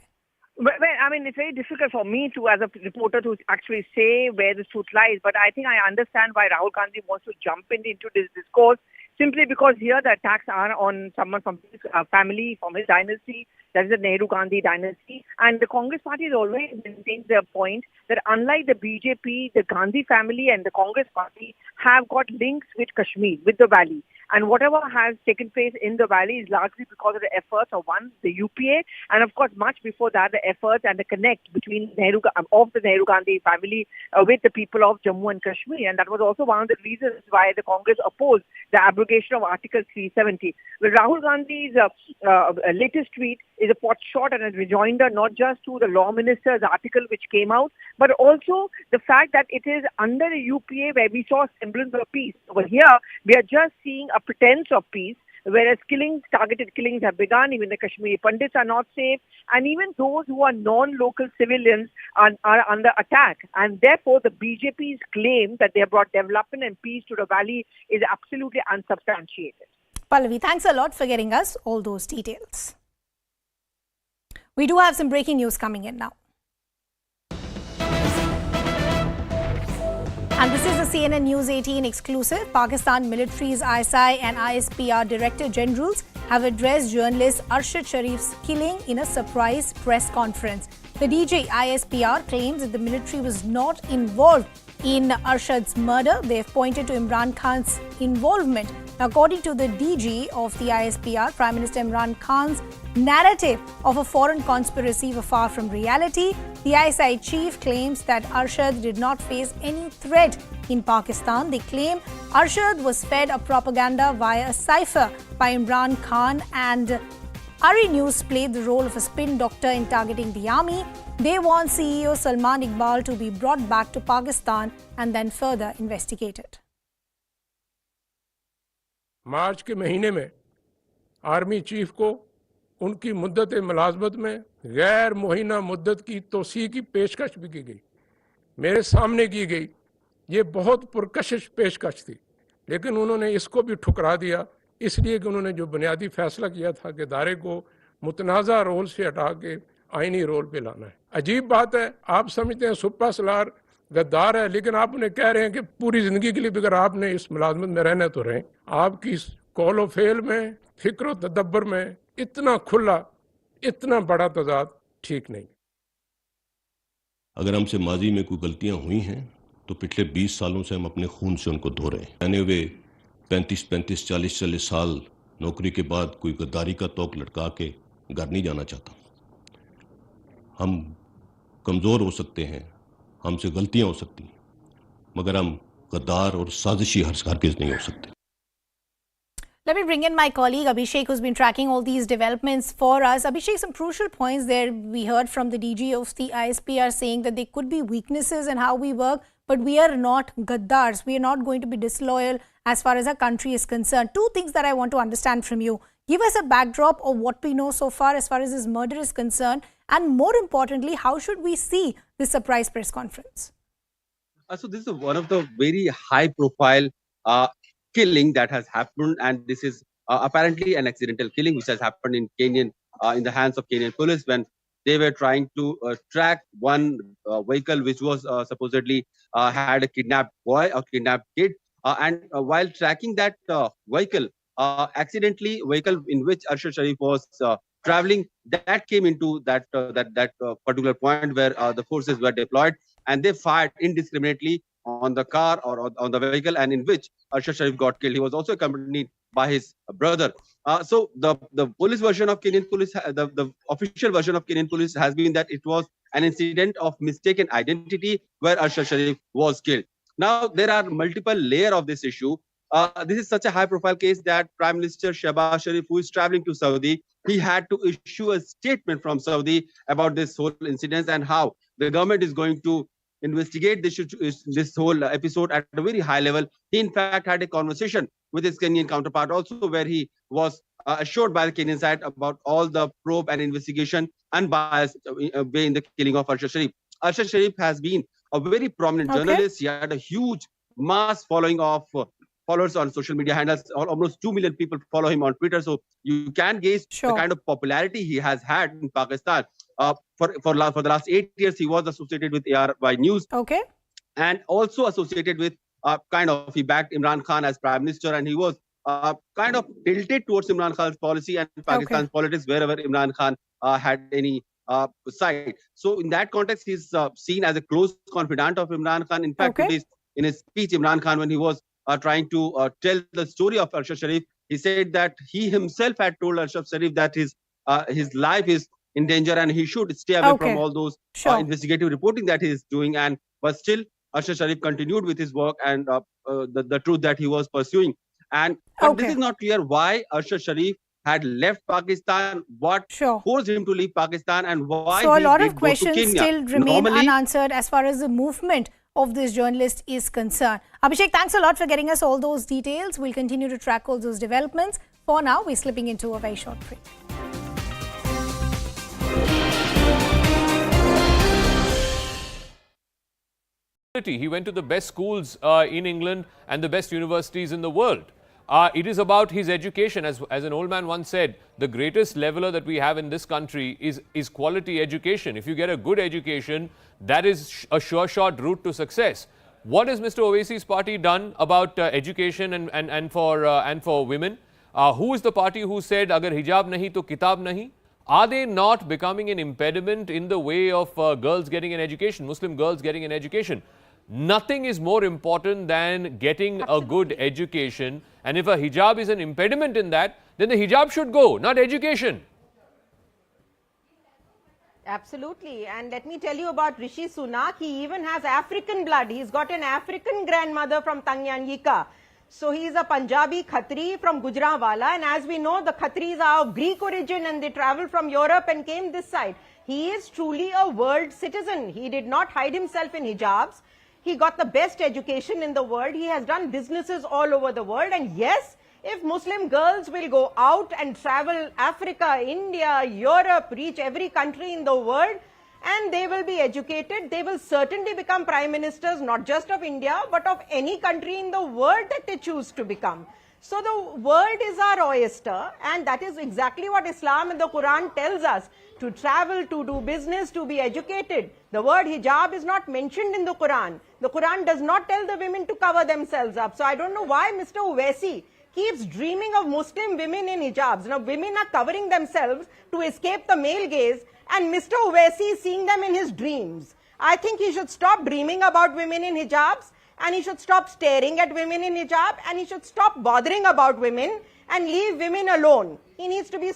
Well, I mean, it's very difficult for me to, as a reporter, to actually say where the truth lies. But I think I understand why Rahul Gandhi wants to jump into this discourse, simply because here the attacks are on someone from his family, from his dynasty, that is the Nehru Gandhi dynasty. And the Congress party has always maintained their point that unlike the BJP, the Gandhi family and the Congress party have got links with Kashmir, with the valley. And whatever has taken place in the valley is largely because of the efforts of the UPA, and of course much before that the efforts and the connect between the Nehru Gandhi family with the people of Jammu and Kashmir. And that was also one of the reasons why the Congress opposed the abrogation of Article 370. Well, Rahul Gandhi's latest tweet is a pot shot and a rejoinder not just to the law minister's article which came out, but also the fact that it is under the UPA where we saw semblance of peace. Over here, we are just seeing a pretense of peace, whereas targeted killings have begun. Even the Kashmiri Pandits are not safe, and even those who are non-local civilians are under attack. And therefore, the BJP's claim that they have brought development and peace to the valley is absolutely unsubstantiated. Pallavi, thanks a lot for getting us all those details. We do have some breaking news coming in now. And this is a CNN News 18 exclusive. Pakistan military's ISI and ISPR Director Generals have addressed journalist Arshad Sharif's killing in a surprise press conference. The DG ISPR claims that the military was not involved in Arshad's murder. They have pointed to Imran Khan's involvement. Now, according to the DG of the ISPR, Prime Minister Imran Khan's narrative of a foreign conspiracy were far from reality. The ISI chief claims that Arshad did not face any threat in Pakistan. They claim Arshad was fed a propaganda via a cipher by Imran Khan, and Ari News played the role of a spin doctor in targeting the army. They want CEO Salman Iqbal to be brought back to Pakistan and then further investigated. मार्च के महीने में army chief को उनकी मुद्दत मुलाजमत में गैर मुहिना मुद्दत की तोसी की पेशकश भी की गई, मेरे सामने की गई। ये बहुत पुरकशिश पेशकश थी, लेकिन उन्होंने इसको भी ठुकरा दिया, इसलिए कि उन्होंने जो बुनियादी फैसला किया था कि दायरे को मुतनाज़ा रोल से हटा के आइनी रोल पे लाना है। अजीब बात है, आप समझते हैं सुप्पा सलार गद्दार है, लेकिन आप उन्हें कह रहे हैं कि पूरी जिंदगी के लिए अगर आपने इस मुलाजमत में रहना तो रहें। आपकी कौलो फेल में, फिक्र तदब्बर में इतना खुला, इतना बड़ा तजाद ठीक नहीं। अगर हमसे माजी में कोई गलतियां हुई हैं तो पिछले 20 सालों से हम अपने खून से उनको धो रहे हैं। मैंने वे 35, 40 साल नौकरी के बाद कोई गद्दारी का तोक लटका के घर नहीं जाना चाहता। हम कमज़ोर हो सकते हैं, हमसे गलतियां हो सकती हैं, मगर हम गद्दार और साजिशी हरगिज़ नहीं हो सकते। Let me bring in my colleague Abhishek, who's been tracking all these developments for us. Abhishek, some crucial points there. We heard from the DG of the ISPR saying that there could be weaknesses in how we work, but we are not gaddars. We are not going to be disloyal as far as our country is concerned. Two things that I want to understand from you. Give us a backdrop of what we know so far as this murder is concerned, and more importantly, how should we see this surprise press conference? So this is one of the very high-profile killing that has happened, and this is apparently an accidental killing which has happened in Kenyan, in the hands of Kenyan police when they were trying to track one vehicle which was supposedly had a kidnapped boy or kidnapped kid, and while tracking that vehicle, accidentally vehicle in which Arshad Sharif was traveling, that came into that particular point where the forces were deployed, and they fired indiscriminately on the car or on the vehicle, and in which Arshad Sharif got killed. He was also accompanied by his brother. So the police version of Kenyan police, the official version of Kenyan police has been that it was an incident of mistaken identity where Arshad Sharif was killed. Now there are multiple layers of this issue. this is such a high-profile case that Prime Minister Shehbaz Sharif, who is traveling to Saudi, he had to issue a statement from Saudi about this whole incident and how the government is going to investigate this whole episode at a very high level. He, in fact, had a conversation with his Kenyan counterpart also, where he was assured by the Kenyan side about all the probe and investigation unbiased way in the killing of Arshad Sharif. Arshad Sharif has been a very prominent journalist. He had a huge mass following of followers on social media handles. Almost 2 million people follow him on Twitter. So you can gauge the kind of popularity he has had in Pakistan. For the last 8 years, he was associated with ARY News. And also associated with he backed Imran Khan as Prime Minister, and he was kind of tilted towards Imran Khan's policy and Pakistan's politics wherever Imran Khan had any side. So in that context, he's seen as a close confidant of Imran Khan. In fact, in his speech, Imran Khan, when he was trying to tell the story of Arshad Sharif, he said that he himself had told Arshad Sharif that his life is in danger and he should stay away from all those investigative reporting that he is doing. But still, Arshad Sharif continued with his work and the truth that he was pursuing. But this is not clear why Arshad Sharif had left Pakistan, what forced him to leave Pakistan, and why so a he lot did of go questions to Kenya. still remain unanswered as far as the movement of this journalist is concerned. Abhishek, thanks a lot for getting us all those details. We'll continue to track all those developments. For now, we're slipping into a very short break. He went to the best schools in England and the best universities in the world. It is about his education. As an old man once said, the greatest leveler that we have in this country is quality education. If you get a good education, that is a sure shot route to success. What has Mr. Owaisi's party done about education and for women? Who is the party who said, "Agar hijab nahi to kitab nahi"? Are they not becoming an impediment in the way of girls getting an education, Muslim girls getting an education? Nothing is more important than getting a good education. And if a hijab is an impediment in that, then the hijab should go, not education. Absolutely. And let me tell you about Rishi Sunak. He even has African blood. He's got an African grandmother from Tanganyika. So he is a Punjabi Khatri from Gujranwala. And as we know, the Khatris are of Greek origin and they traveled from Europe and came this side. He is truly a world citizen. He did not hide himself in hijabs. He got the best education in the world. He has done businesses all over the world. And yes, if Muslim girls will go out and travel Africa, India, Europe, reach every country in the world, and they will be educated, they will certainly become prime ministers, not just of India, but of any country in the world that they choose to become. So the world is our oyster, and that is exactly what Islam and the Quran tells us. To travel, to do business, to be educated. The word hijab is not mentioned in the Quran. The Quran does not tell the women to cover themselves up. So I don't know why Mr. Owaisi keeps dreaming of Muslim women in hijabs. Now, women are covering themselves to escape the male gaze, and Mr. Owaisi is seeing them in his dreams. I think he should stop dreaming about women in hijabs, and he should stop staring at women in hijab, and he should stop bothering about women and leave women alone. He needs to be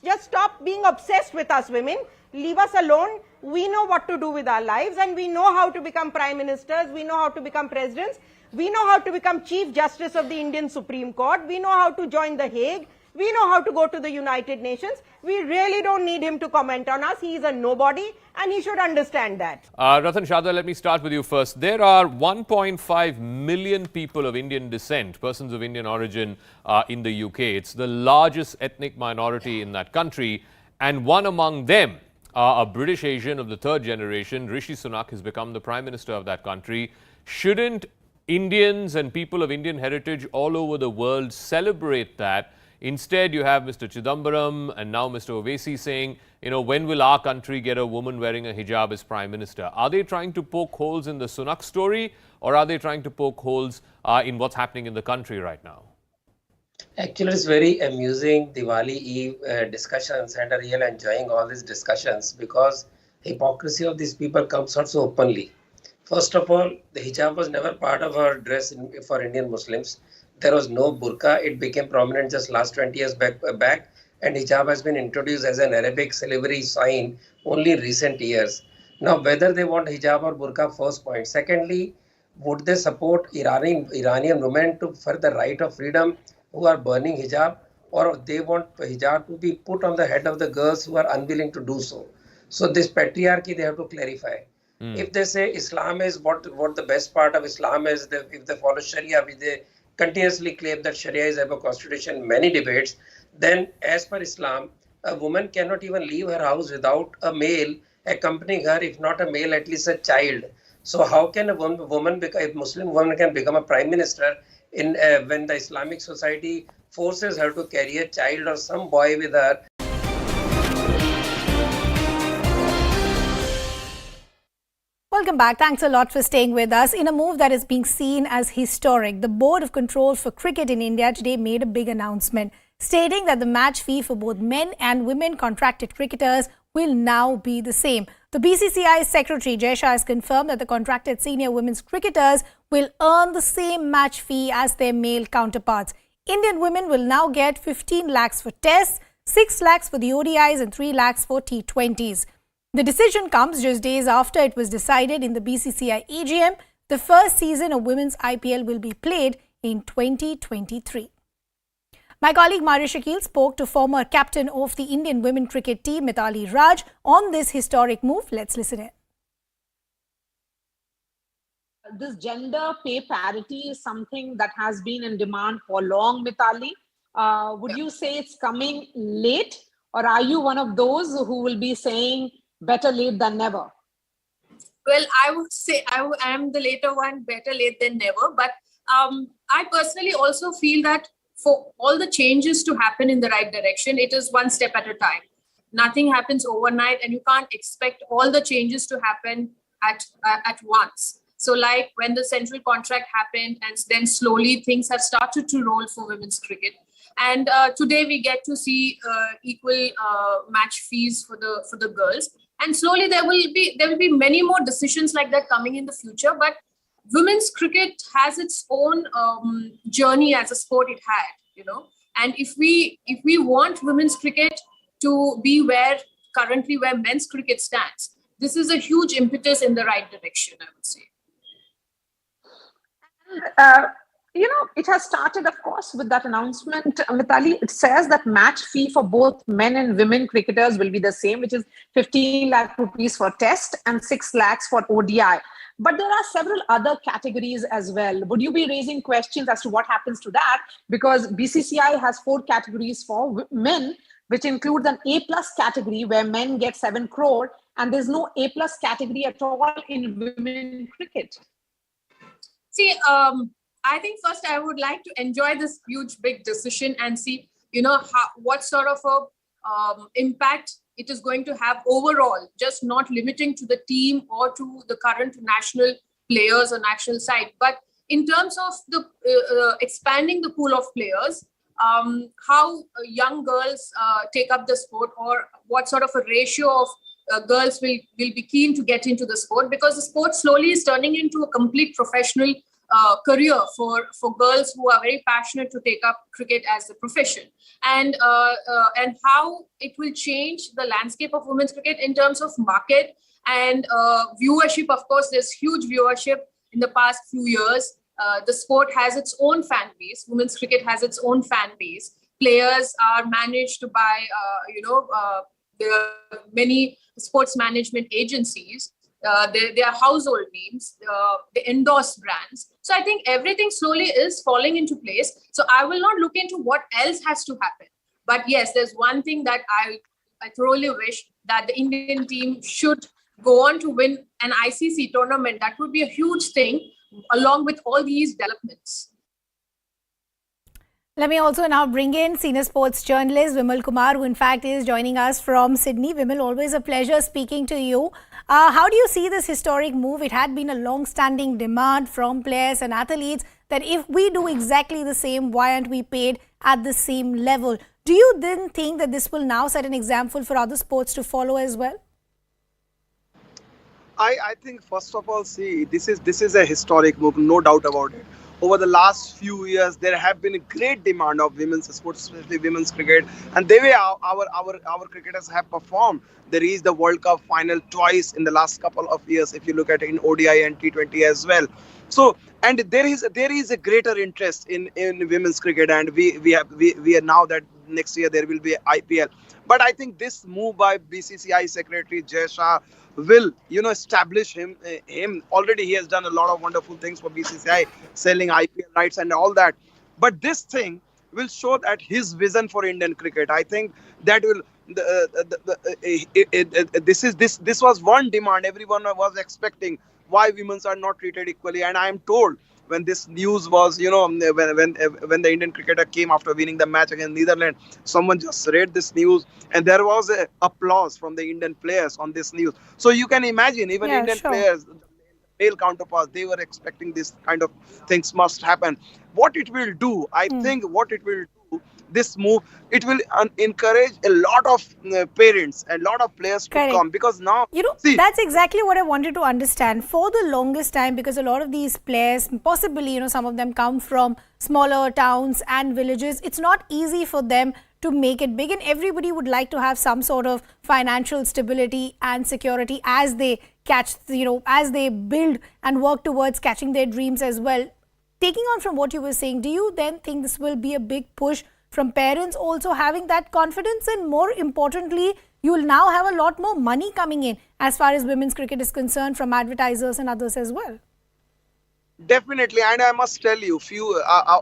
just stop being obsessed with us women. Leave us alone. We know what to do with our lives, and we know how to become prime ministers. We know how to become presidents. We know how to become Chief Justice of the Indian Supreme Court. We know how to join the Hague. We know how to go to the United Nations. We really don't need him to comment on us. He is a nobody, and he should understand that. Ratan Shada, let me start with you first. There are 1.5 million people of Indian descent, persons of Indian origin in the UK. It's the largest ethnic minority in that country. And one among them, a British Asian of the third generation, Rishi Sunak, has become the Prime Minister of that country. Shouldn't Indians and people of Indian heritage all over the world celebrate that? Instead, you have Mr. Chidambaram and now Mr. Owaisi saying, you know, when will our country get a woman wearing a hijab as Prime Minister? Are they trying to poke holes in the Sunak story, or are they trying to poke holes in what's happening in the country right now? Actually, it's very amusing Diwali Eve discussions, and I really enjoying all these discussions because hypocrisy of these people comes out so openly. First of all, the hijab was never part of our dress for Indian Muslims. There was no burqa. It became prominent just last 20 years back, and hijab has been introduced as an Arabic slavery sign only recent years. Now, whether they want hijab or burqa, first point. Secondly, would they support Iranian women for the right of freedom who are burning hijab, or they want hijab to be put on the head of the girls who are unwilling to do so? So this patriarchy they have to clarify. If they say Islam is what the best part of Islam is, if they follow Sharia, which they continuously claim that Sharia is above constitution, many debates, then as per Islam, a woman cannot even leave her house without a male accompanying her, if not a male, at least a child. So how can a woman become, a Muslim woman can become a prime minister in when the Islamic society forces her to carry a child or some boy with her? Welcome back. Thanks a lot for staying with us. In a move that is being seen as historic, the Board of Control for Cricket in India today made a big announcement, stating that the match fee for both men and women contracted cricketers will now be the same. The BCCI Secretary Jay Shah has confirmed that the contracted senior women's cricketers will earn the same match fee as their male counterparts. Indian women will now get 15 lakhs for tests, 6 lakhs for the ODIs and 3 lakhs for T20s. The decision comes just days after it was decided in the BCCI AGM the first season of women's IPL will be played in 2023. My colleague Marish Shakil spoke to former captain of the Indian women cricket team, Mithali Raj, on this historic move. Let's listen in. This gender pay parity is something that has been in demand for long, Mithali. Would you say it's coming late, or are you one of those who will be saying better late than never? Well, I would say I am the later one, better late than never. But I personally also feel that for all the changes to happen in the right direction, it is one step at a time. Nothing happens overnight, and you can't expect all the changes to happen at once. So like when the central contract happened, and then slowly things have started to roll for women's cricket. And today we get to see equal match fees for the girls. And slowly there will be many more decisions like that coming in the future. But women's cricket has its own journey as a sport it had, And if we want women's cricket to be currently where men's cricket stands, this is a huge impetus in the right direction, I would say. It has started, of course, with that announcement, Mithali. It says that match fee for both men and women cricketers will be the same, which is 15 lakh rupees for test and 6 lakhs for ODI. But there are several other categories as well. Would you be raising questions as to what happens to that? Because BCCI has 4 categories for men, which includes an A+ category where men get 7 crore, and there's no A+ category at all in women cricket. See, I think first I would like to enjoy this huge big decision and see, what sort of a impact it is going to have overall, just not limiting to the team or to the current national players or national side, but in terms of the expanding the pool of players, how young girls take up the sport, or what sort of a ratio of girls will be keen to get into the sport, because the sport slowly is turning into a complete professional career for girls who are very passionate to take up cricket as a profession, and how it will change the landscape of women's cricket in terms of market and viewership. Of course, there's huge viewership in the past few years. The sport has its own fan base. Women's cricket has its own fan base. Players are managed by there are many sports management agencies. They are household names. They endorse brands. So I think everything slowly is falling into place. So I will not look into what else has to happen. But yes, there's one thing that I thoroughly wish, that the Indian team should go on to win an ICC tournament. That would be a huge thing, along with all these developments. Let me also now bring in senior sports journalist Vimal Kumar, who in fact is joining us from Sydney. Vimal, always a pleasure speaking to you. How do you see this historic move? It had been a long-standing demand from players and athletes that if we do exactly the same, why aren't we paid at the same level? Do you then think that this will now set an example for other sports to follow as well? I think, first of all, see, this is a historic move, no doubt about it. over the last few years, there have been a great demand of women's sports, especially women's cricket, and the way our cricketers have performed. They reached the World Cup final twice in the last couple of years, if you look at it in ODI and T20 as well. So, and there is a greater interest in women's cricket, and we are now that next year there will be IPL. But I think this move by BCCI Secretary Jay Shah will, establish him. Already he has done a lot of wonderful things for BCCI, selling IPL rights and all that. But this thing will show that his vision for Indian cricket. I think that will. This was one demand everyone was expecting. Why women are not treated equally? And I am told when this news was, when the Indian cricketer came after winning the match against Netherlands, someone just read this news and there was a applause from the Indian players on this news. So you can imagine even Indian players, male counterparts, they were expecting this kind of things must happen. What it will do, I think what it will do, this move, it will encourage a lot of parents and a lot of players to come, because now that's exactly what I wanted to understand for the longest time, because a lot of these players, possibly some of them come from smaller towns and villages. It's not easy for them to make it big, and everybody would like to have some sort of financial stability and security as they catch, as they build and work towards catching their dreams as well. Taking on from what you were saying, do you then think this will be a big push from parents also having that confidence, and more importantly, you will now have a lot more money coming in as far as women's cricket is concerned from advertisers and others as well? Definitely, and I must tell you,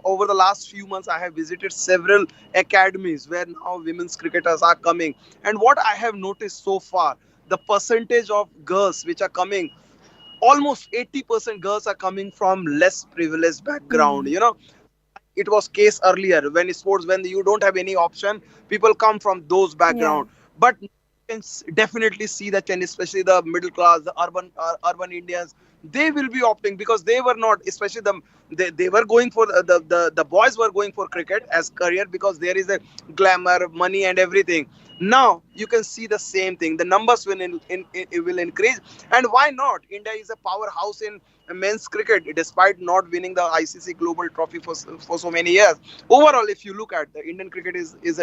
over the last few months, I have visited several academies where now women's cricketers are coming. And what I have noticed so far, the percentage of girls which are coming, almost 80% girls are coming from less privileged background. It was case earlier when you don't have any option, people come from those background. But you can definitely see that, and especially the middle class, the urban Indians, they will be opting, because they were not, especially they were going for the boys were going for cricket as career, because there is a glamour, money and everything. Now you can see the same thing. The numbers will increase, and why not? India is a powerhouse in men's cricket, despite not winning the ICC Global Trophy for so many years. Overall, if you look at the Indian cricket is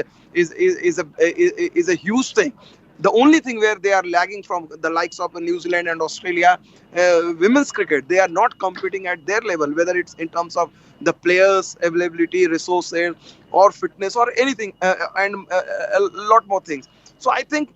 a huge thing. The only thing where they are lagging from the likes of New Zealand and Australia, women's cricket, they are not competing at their level, whether it's in terms of the players' availability, resources, or fitness, or anything, and a lot more things. So I think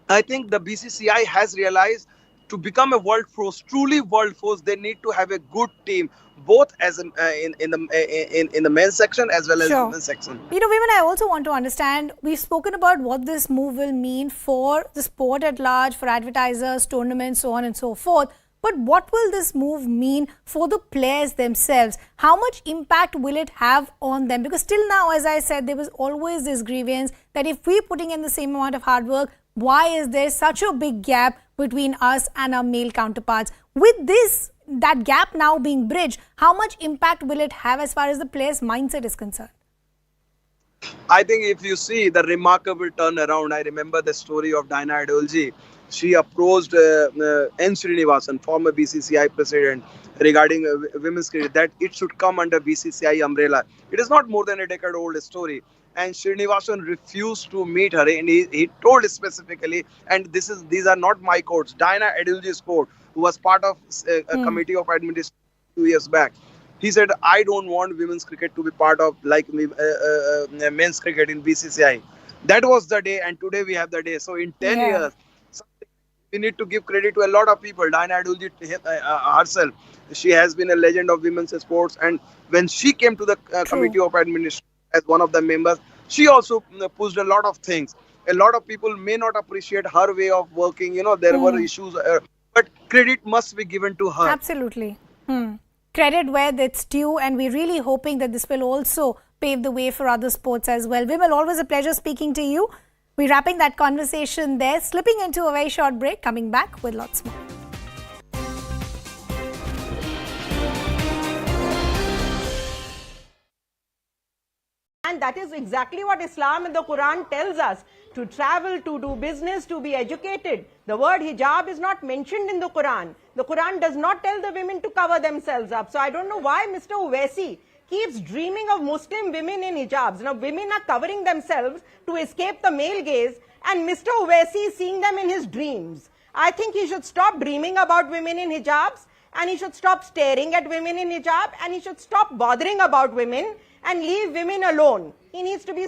the BCCI has realized, to become a world force, truly world force, they need to have a good team, both as in the men's section as well as the women's section. Women, I also want to understand, we've spoken about what this move will mean for the sport at large, for advertisers, tournaments, so on and so forth. But what will this move mean for the players themselves? How much impact will it have on them? Because till now, as I said, there was always this grievance that if we're putting in the same amount of hard work, why is there such a big gap between us and our male counterparts? With that gap now being bridged, how much impact will it have as far as the player's mindset is concerned? I think if you see the remarkable turnaround, I remember the story of Diana Adolji. She approached N. Srinivasan, former BCCI president, regarding women's cricket, that it should come under BCCI umbrella. It is not more than a decade-old story. And Srinivasan refused to meet her, and he told specifically, and these are not my quotes, Diana Adolji's quote, who was part of a committee of administration 2 years back. He said, I don't want women's cricket to be part of men's cricket in BCCI. That was the day, and today we have the day. So in 10 years, we need to give credit to a lot of people. Diana Adolji herself, she has been a legend of women's sports, and when she came to the committee of administration as one of the members, she also pushed a lot of things. A lot of people may not appreciate her way of working. There were issues, but credit must be given to her. Absolutely. Credit where it's due, and we're really hoping that this will also pave the way for other sports as well. Vimal, always a pleasure speaking to you. We're wrapping that conversation there, slipping into a very short break, coming back with lots more. And that is exactly what Islam and the Quran tells us. To travel, to do business, to be educated. The word hijab is not mentioned in the Quran. The Quran does not tell the women to cover themselves up. So I don't know why Mr. Owaisi keeps dreaming of Muslim women in hijabs. Now, women are covering themselves to escape the male gaze, and Mr. Owaisi is seeing them in his dreams. I think he should stop dreaming about women in hijabs, and he should stop staring at women in hijab, and he should stop bothering about women and leave women alone. He needs to be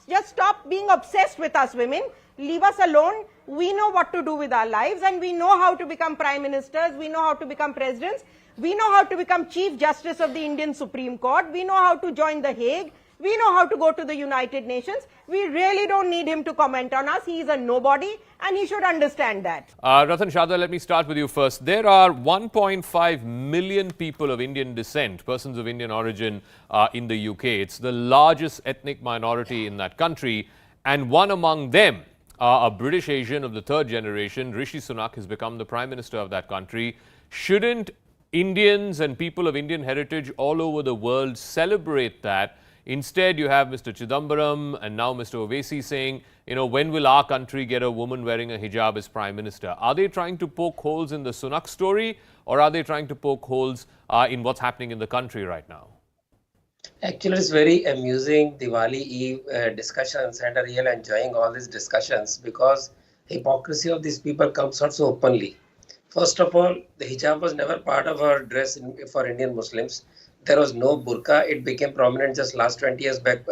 just stop being obsessed with us women. Leave us alone. We know what to do with our lives, and we know how to become prime ministers. We know how to become presidents. We know how to become Chief Justice of the Indian Supreme Court. We know how to join the Hague. We know how to go to the United Nations. We really don't need him to comment on us. He is a nobody, and he should understand that. Ratan Shada, let me start with you first. There are 1.5 million people of Indian descent, persons of Indian origin in the UK. It's the largest ethnic minority in that country, and one among them, a British Asian of the third generation, Rishi Sunak, has become the Prime Minister of that country. Shouldn't Indians and people of Indian heritage all over the world celebrate that? Instead, you have Mr. Chidambaram and now Mr. Owaisi saying, when will our country get a woman wearing a hijab as Prime Minister? Are they trying to poke holes in the Sunak story, or are they trying to poke holes in what's happening in the country right now? Actually, it's very amusing Diwali Eve discussions, and I really enjoying all these discussions because hypocrisy of these people comes out so openly. First of all, the hijab was never part of our dress for Indian Muslims. There was no burqa. It became prominent just last 20 years back,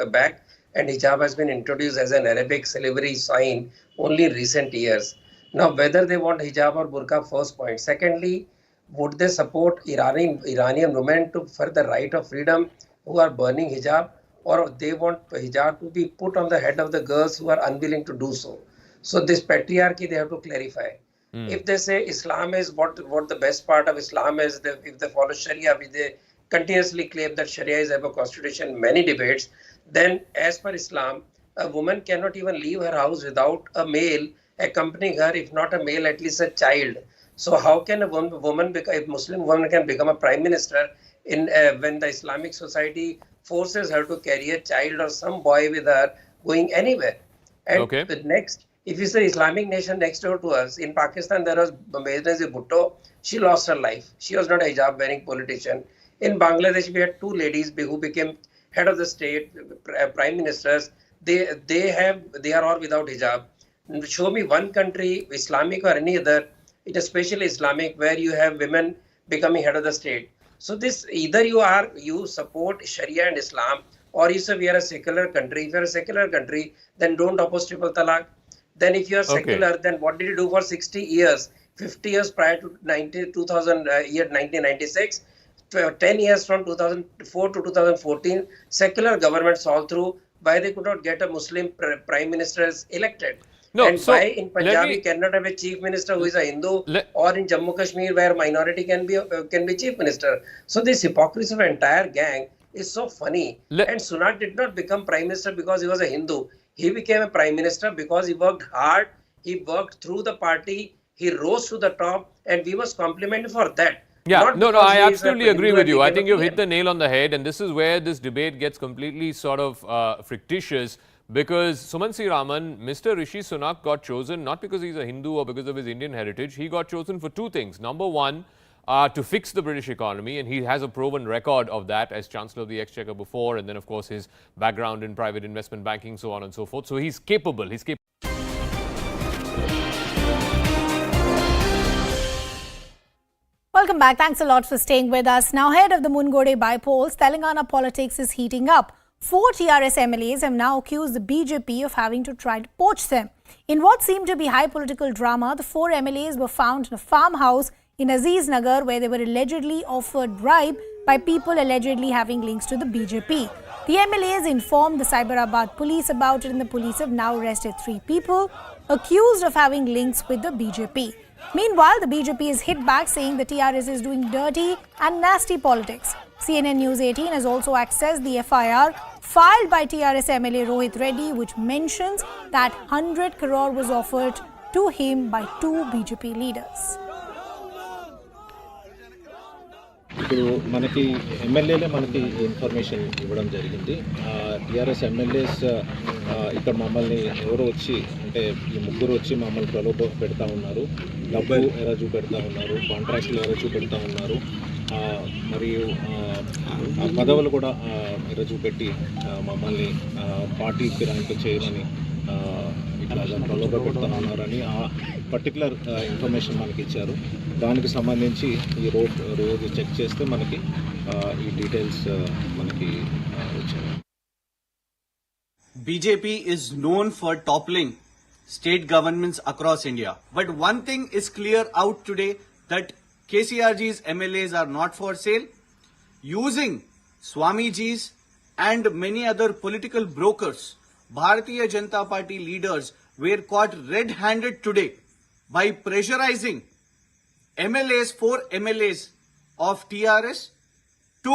and hijab has been introduced as an Arabic slavery sign only in recent years. Now, whether they want hijab or burqa, first point. Secondly, would they support Iranian women for the right of freedom who are burning hijab, or they want hijab to be put on the head of the girls who are unwilling to do so? So this patriarchy they have to clarify. If they say Islam is what the best part of Islam is, if they follow Sharia, which they continuously claim that Sharia is above constitution, many debates, then as per Islam, a woman cannot even leave her house without a male accompanying her, if not a male, at least a child. So how can a Muslim woman can become a prime minister when the Islamic society forces her to carry a child or some boy with her going anywhere? And the next, if you say Islamic nation next door to us, in Pakistan there was Benazir Bhutto, she lost her life. She was not a hijab wearing politician. In Bangladesh we had two ladies who became head of the state, prime ministers. They are all without hijab. Show me one country, Islamic or any other, it is especially Islamic, where you have women becoming head of the state. So this, either you support Sharia and Islam, or you say we are a secular country. If you are a secular country, then don't oppose triple talaq. Then if you are secular, then what did you do for 60 years? 50 years prior to 1996, 10 years from 2004 to 2014, secular governments all through, why they could not get a Muslim prime minister elected? No, and why in Punjab we cannot have a chief minister who is a Hindu, or in Jammu Kashmir where minority can be chief minister? So this hypocrisy of the entire gang is so funny. And Sunak did not become prime minister because he was a Hindu. He became a prime minister because he worked hard, he worked through the party, he rose to the top, and we must compliment him for that. Yeah, no, I absolutely agree with you. I think you've hit the nail on the head, and this is where this debate gets completely sort of fictitious, because Sumansi Raman, Mr. Rishi Sunak got chosen not because he's a Hindu or because of his Indian heritage. He got chosen for two things. Number one, to fix the British economy, and he has a proven record of that as Chancellor of the Exchequer before, and then of course his background in private investment banking, so on and so forth. So he's capable. Welcome back. Thanks a lot for staying with us. Now, ahead of the Mungode by-polls, Telangana politics is heating up. 4 TRS MLAs have now accused the BJP of having to try to poach them. In what seemed to be high political drama, the 4 MLAs were found in a farmhouse in Aziz Nagar, where they were allegedly offered bribe by people allegedly having links to the BJP. The MLAs informed the Cyberabad police about it, and the police have now arrested 3 people accused of having links with the BJP. Meanwhile, the BJP is hit back, saying the TRS is doing dirty and nasty politics. CNN News 18 has also accessed the FIR filed by TRS MLA Rohit Reddy, which mentions that 100 crore was offered to him by 2 BJP leaders. ఇప్పుడు మనకి ఎమ్మెల్యేలే మనకి information ఇవ్వడం జరిగింది. TRS MLAs ఇక్కడ మమ్మల్ని ఎవరో వచ్చి అంటే ఈ ముగ్గురు వచ్చి మమ్మల్ని ప్రలోభ పెడతా ఉన్నారు, డబ్బు ఎర చూపెడతా ఉన్నారు, కాంట్రాక్టులు ఎర చూపెడతా ఉన్నారు, మరియు పదవులు కూడా ఎర చూపెట్టి మమ్మల్ని పార్టీకి ర్యాంక్ చేయమని ఇట్లా ప్రలోభ పెడతా ఉన్నారని ఆ పర్టికులర్ ఇన్ఫర్మేషన్ మనకి ఇచ్చారు. దానికి సంబంధించి ఈ రోజు చెక్ చేస్తే మనకి ఈ డీటెయిల్స్ మనకి వచ్చాయి. BJP is known for toppling state governments across India. But one thing is clear out today, that KCRG's MLAs are not for sale. Using Swamiji's and many other political brokers, Bharatiya Janata Party leaders were caught red-handed today by pressurizing MLAs, 4 MLAs of TRS to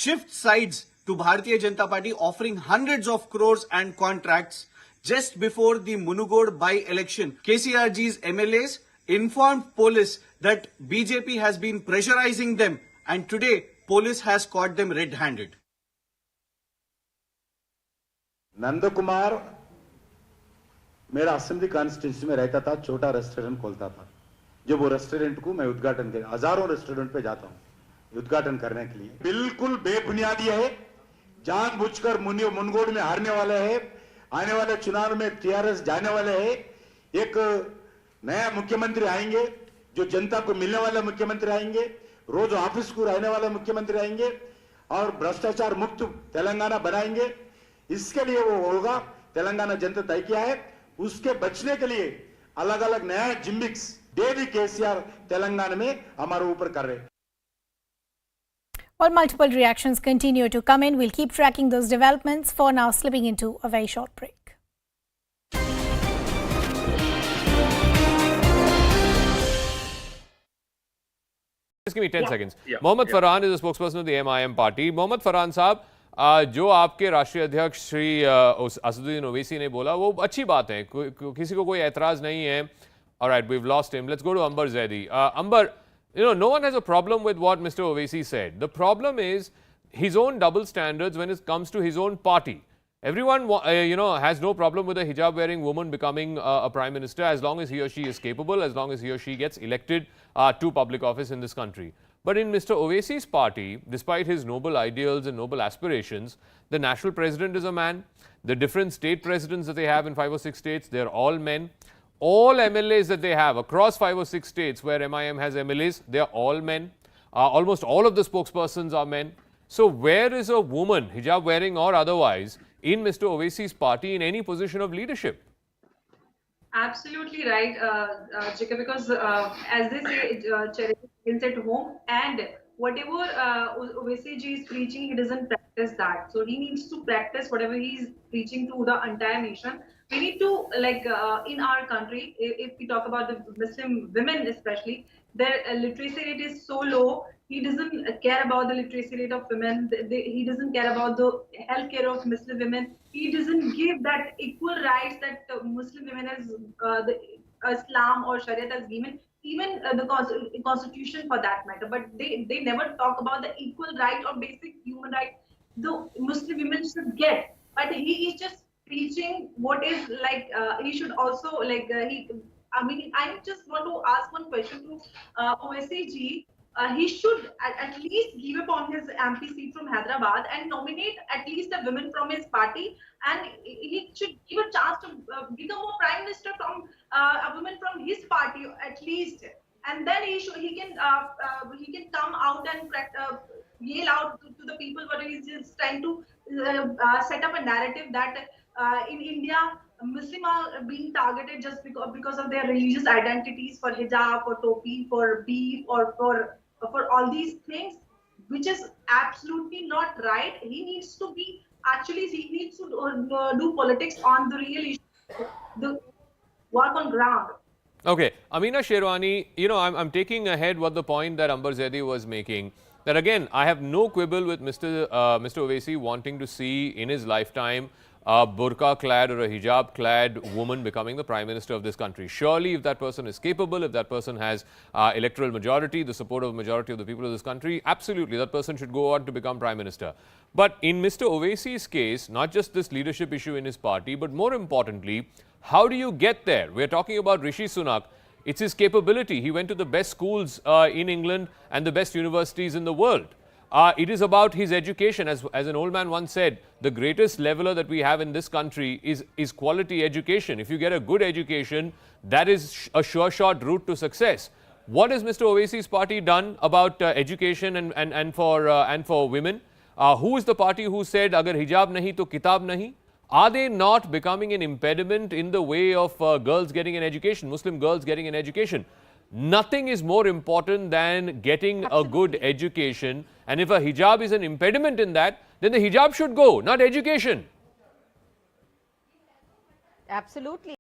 shift sides to Bharatiya Janata Party, offering hundreds of crores and contracts just before the Munugod by-election. KCRG's MLAs informed police that BJP has been pressurizing them, and today police has caught them red-handed. Nandkumar मेरा assembly constituency में रहता था, छोटा restaurant खोलता था. जब वो restaurant को मैं उद्घाटन कर, हजारों रेस्टोरेंट पे जाता हूँ उद्घाटन करने के लिए. बिल्कुल बेबुनियादी है, जानबूझकर मुनगोड़ में हारने वाले है, आने वाले चुनाव में टीआरएस जाने वाले है. एक नया मुख्यमंत्री आएंगे, जो जनता को मिलने वाले मुख्यमंत्री आएंगे, रोज ऑफिस को रहने वाले मुख्यमंत्री आएंगे और भ्रष्टाचार मुक्त तेलंगाना बनाएंगे. इसके लिए वो होगा, तेलंगाना जनता तय किया है. उसके बचने के लिए अलग अलग नया जिम्मिक्स डेली केसीआर तेलंगाना में हमारे ऊपर कर रहे. While multiple reactions continue to come in, we'll keep tracking those developments. For now, slipping into a very short break. Just give me 10 seconds. Mohammad Farhan is the spokesperson of the MIM party. Mohammad Farhan साहब, जो आपके राष्ट्रीय अध्यक्ष श्री असदुद्दीन ओवैसी ने बोला वो अच्छी बात है, किसी को कोई ऐतराज नहीं है. All right, we've lost him. Let's go to Amber Zaidi. Amber, no one has a problem with what Mr. Owaisi said. The problem is his own double standards when it comes to his own party. Everyone, has no problem with a hijab-wearing woman becoming a prime minister as long as he or she is capable, as long as he or she gets elected to public office in this country. But in Mr. Owaisi's party, despite his noble ideals and noble aspirations, the national president is a man. The different state presidents that they have in 5 or 6 states, they're all men. All MLAs that they have across 5 or 6 states where MIM has MLAs, they are all men. Almost all of the spokespersons are men. So where is a woman, hijab wearing or otherwise, in Mr. Owaisi's party in any position of leadership? Absolutely right, Chika, because as they say, charity begins at home, and whatever Owaisi ji is preaching, he doesn't practice that. So he needs to practice whatever he is preaching to the entire nation. We need to, in our country, if we talk about the Muslim women especially, their literacy rate is so low. He doesn't care about the literacy rate of women. He doesn't care about the healthcare of Muslim women. He doesn't give that equal rights that Muslim women has, the Islam or Sharia has given, even the constitution for that matter. But they never talk about the equal right or basic human right the Muslim women should get. But he is just preaching what is he should also I just want to ask one question to Owaisi ji. He should at least give up on his MP seat from Hyderabad and nominate at least a woman from his party, and he should give a chance to become a prime minister from a woman from his party at least, and then he can come out and yell out to the people what he is trying to set up a narrative that in India Muslims are being targeted just because of their religious identities, for hijab, for topi, for beef, or for all these things, which is absolutely not right. He needs to do politics on the real issue, the work on ground. Okay, Amina Sherwani, I'm taking ahead what the point that Amber Zaidi was making. That again, I have no quibble with Mr. Owaisi wanting to see in his lifetime a burqa clad or a hijab clad woman becoming the Prime Minister of this country. Surely, if that person is capable, if that person has electoral majority, the support of the majority of the people of this country, absolutely, that person should go on to become Prime Minister. But in Mr. Owaisi's case, not just this leadership issue in his party, but more importantly, how do you get there? We're talking about Rishi Sunak. It's his capability. He went to the best schools in England and the best universities in the world. It is about his education. As an old man once said, the greatest leveler that we have in this country is quality education. If you get a good education, that is a sure shot route to success. What has Mr. Owaisi's party done about education and for women? Who is the party who said, agar hijab nahi to kitab nahi? Are they not becoming an impediment in the way of girls getting an education, Muslim girls getting an education? Nothing is more important than getting a good education. And if a hijab is an impediment in that, then the hijab should go, not education. Absolutely.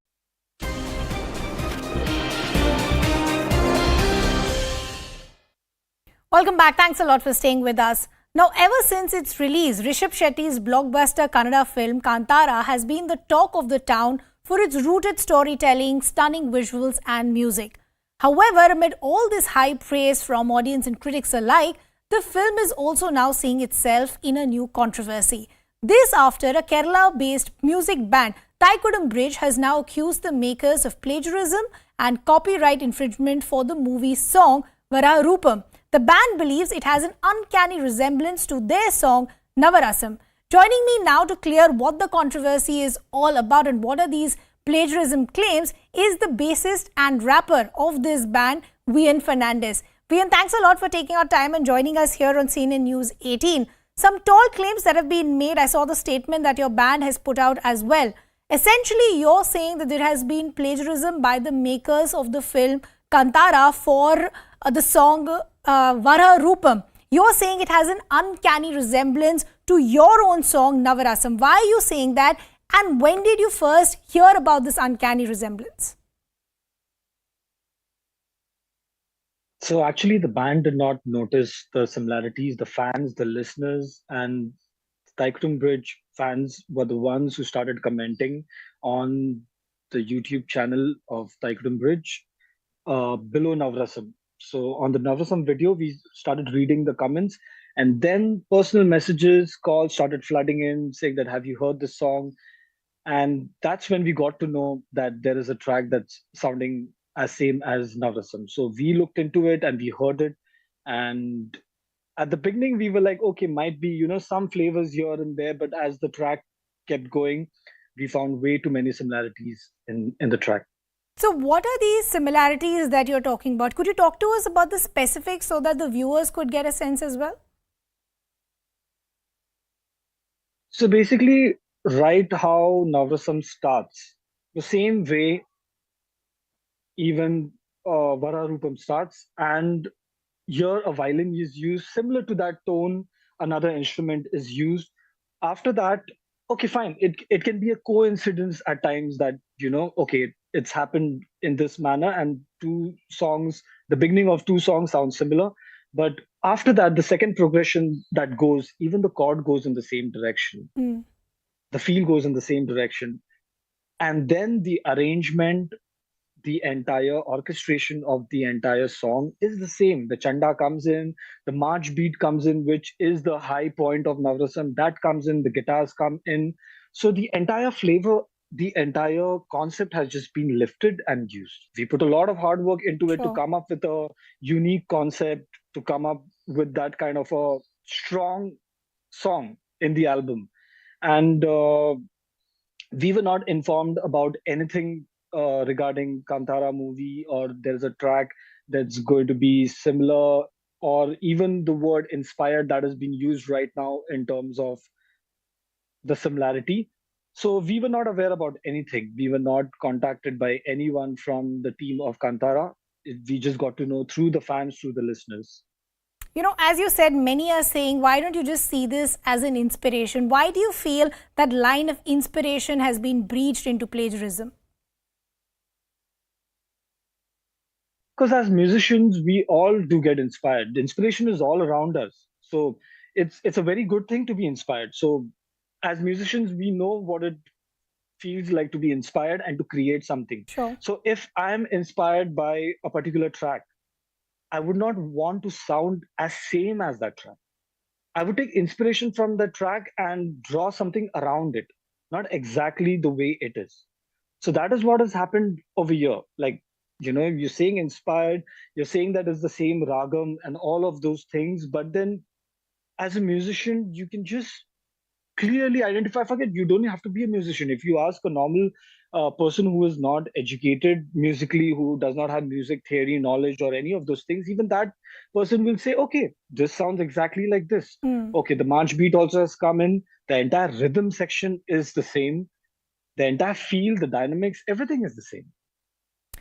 Welcome back. Thanks a lot for staying with us. Now, ever since its release, Rishabh Shetty's blockbuster Kannada film Kantara has been the talk of the town for its rooted storytelling, stunning visuals and music. However, amid all this high praise from audience and critics alike, the film is also now seeing itself in a new controversy. This after a Kerala-based music band, Thaikkudam Bridge, has now accused the makers of plagiarism and copyright infringement for the movie's song Varaha Roopam. The band believes it has an uncanny resemblance to their song Navarasam. Joining me now to clear what the controversy is all about and what are these plagiarism claims is the bassist and rapper of this band, Vian Fernandez. Vian, thanks a lot for taking our time and joining us here on CNN News 18. Some tall claims that have been made. I saw the statement that your band has put out as well. Essentially, you're saying that there has been plagiarism by the makers of the film Kantara for the song Varaha Roopam. You're saying it has an uncanny resemblance to your own song Navarasam. Why are you saying that? And when did you first hear about this uncanny resemblance? So actually the band did not notice the similarities. The fans, the listeners and Thaikkudam Bridge fans were the ones who started commenting on the YouTube channel of Thaikkudam Bridge below Navarasam. So on the Navarasam video, we started reading the comments and then personal messages, calls started flooding in saying that, have you heard this song? And that's when we got to know that there is a track that's sounding as same as Navarasam. So we looked into it and we heard it. And at the beginning, we were like, okay, might be, some flavors here and there. But as the track kept going, we found way too many similarities in the track. So what are these similarities that you're talking about? Could you talk to us about the specifics so that the viewers could get a sense as well? So basically, right how Navarasam starts, the same way even Varaha Roopam starts, and here a violin is used, similar to that tone, another instrument is used. After that, okay, fine, it can be a coincidence at times that, okay, it's happened in this manner and two songs, the beginning of two songs sounds similar. But after that, the second progression that goes, even the chord goes in the same direction. The feel goes in the same direction. And then the arrangement, the entire orchestration of the entire song is the same. The chanda comes in, the march beat comes in, which is the high point of Navarasam. That comes in, the guitars come in. So the entire flavor, the entire concept has just been lifted and used. We put a lot of hard work into it to come up with a unique concept, to come up with that kind of a strong song in the album. And we were not informed about anything regarding Kantara movie, or there's a track that's going to be similar, or even the word inspired that has been used right now in terms of the similarity. So we were not aware about anything. We were not contacted by anyone from the team of Kantara. We just got to know through the fans, through the listeners. As you said, many are saying, why don't you just see this as an inspiration? Why do you feel that line of inspiration has been breached into plagiarism? Because as musicians, we all do get inspired. The inspiration is all around us. So it's a very good thing to be inspired. So as musicians, we know what it feels like to be inspired and to create something. Sure. So if I'm inspired by a particular track, I would not want to sound as same as that track. I would take inspiration from the track and draw something around it, not exactly the way it is. So that is what has happened over here. Like, you're saying inspired, you're saying that it's the same ragam and all of those things, but then as a musician, you can just clearly identify. Forget, you don't have to be a musician. If you ask a normal person who is not educated musically, who does not have music theory knowledge or any of those things, even that person will say, okay, this sounds exactly like this. Okay, the march beat also has come in, the entire rhythm section is the same, the entire feel, the dynamics, everything is the same.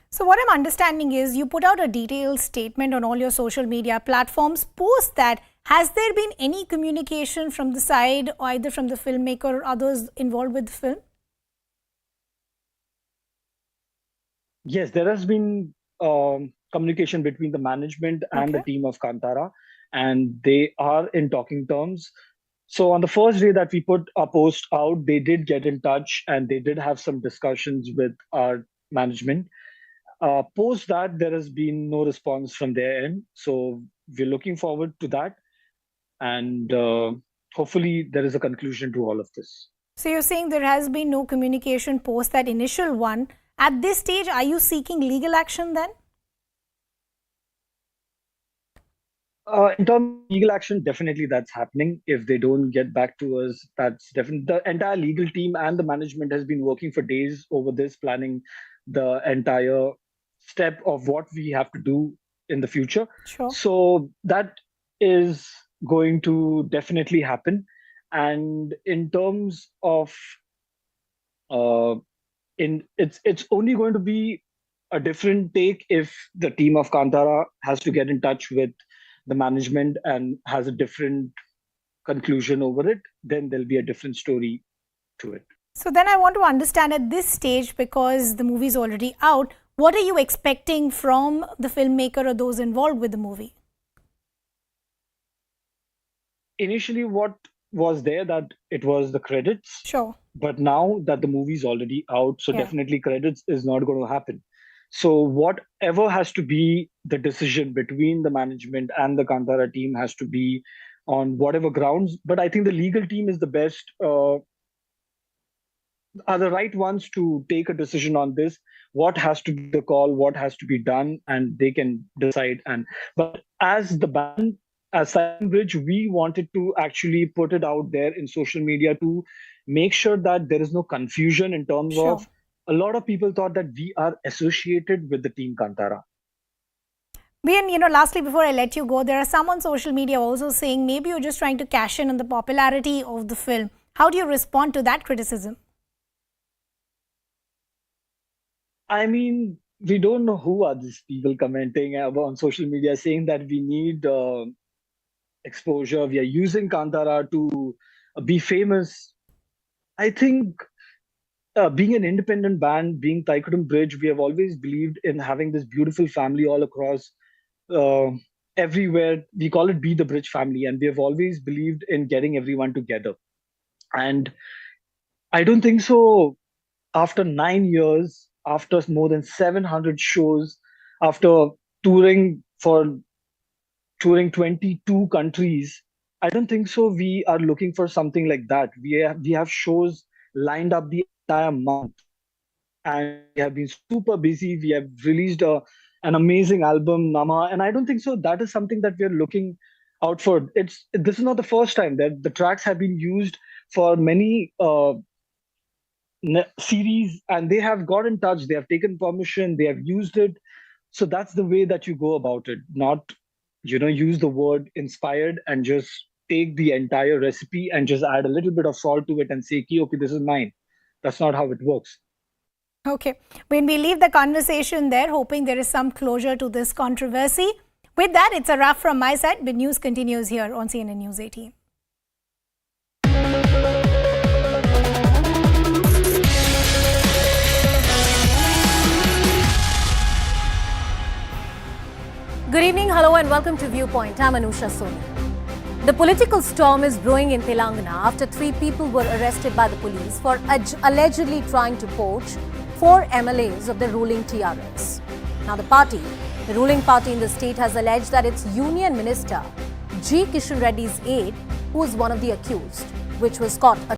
So what I'm understanding is you put out a detailed statement on all your social media platforms. Post that, has there been any communication from the side, either from the filmmaker or others involved with the film? Yes, there has been communication between the management and the team of Kantara, and they are in talking terms. So on the first day that we put our post out, they did get in touch and they did have some discussions with our management. Post that, there has been no response from their end. So we're looking forward to that. And hopefully there is a conclusion to all of this. So you're saying there has been no communication post that initial one. At this stage, are you seeking legal action then? In terms of legal action, definitely that's happening. If they don't get back to us, that's definitely. The entire legal team and the management has been working for days over this, planning the entire step of what we have to do in the future. Sure. So that is going to definitely happen. And in terms of it's only going to be a different take if the team of Kantara has to get in touch with the management and has a different conclusion over it. Then there'll be a different story to it. So then I want to understand at this stage, because the movie is already out, what are you expecting from the filmmaker or those involved with the movie? Initially, what was there, that it was the credits. Sure. But now that the movie is already out, so definitely credits is not going to happen. So whatever has to be the decision between the management and the Kantara team has to be on whatever grounds. But I think the legal team is the best, are the right ones to take a decision on this. What has to be the call, what has to be done, and they can decide. But as the band, as Thaikkudam Bridge, we wanted to actually put it out there in social media to make sure that there is no confusion in terms of, a lot of people thought that we are associated with the team Kantara. Bien, lastly, before I let you go, there are some on social media also saying maybe you're just trying to cash in on the popularity of the film. How do you respond to that criticism? I mean, we don't know who are these people commenting on social media saying that we need exposure. We are using Kantara to be famous. I think being an independent band, being Thaikkudam Bridge, we have always believed in having this beautiful family all across everywhere. We call it Be the Bridge family, and we have always believed in getting everyone together. And I don't think so. After 9 years, after more than 700 shows, after touring 22 countries, I don't think so we are looking for something like that. We have shows lined up the entire month, and we have been super busy. We have released an amazing album, Nama, and I don't think so that is something that we are looking out for. This is not the first time that the tracks have been used for many series, and they have got in touch, they have taken permission, they have used it. So that's the way that you go about it, not use the word inspired and just take the entire recipe and just add a little bit of salt to it and say, okay, this is mine. That's not how it works. Okay, when we leave the conversation there, hoping there is some closure to this controversy. With that, it's a wrap from my side. The news continues here on CNN News 18. Good evening, hello and welcome to Viewpoint. I'm Anusha Soni. The political storm is brewing in Telangana after 3 people were arrested by the police for allegedly trying to poach 4 MLAs of the ruling TRS. Now the ruling party in the state has alleged that its Union Minister G. Kishan Reddy's aide, who is one of the accused, which was caught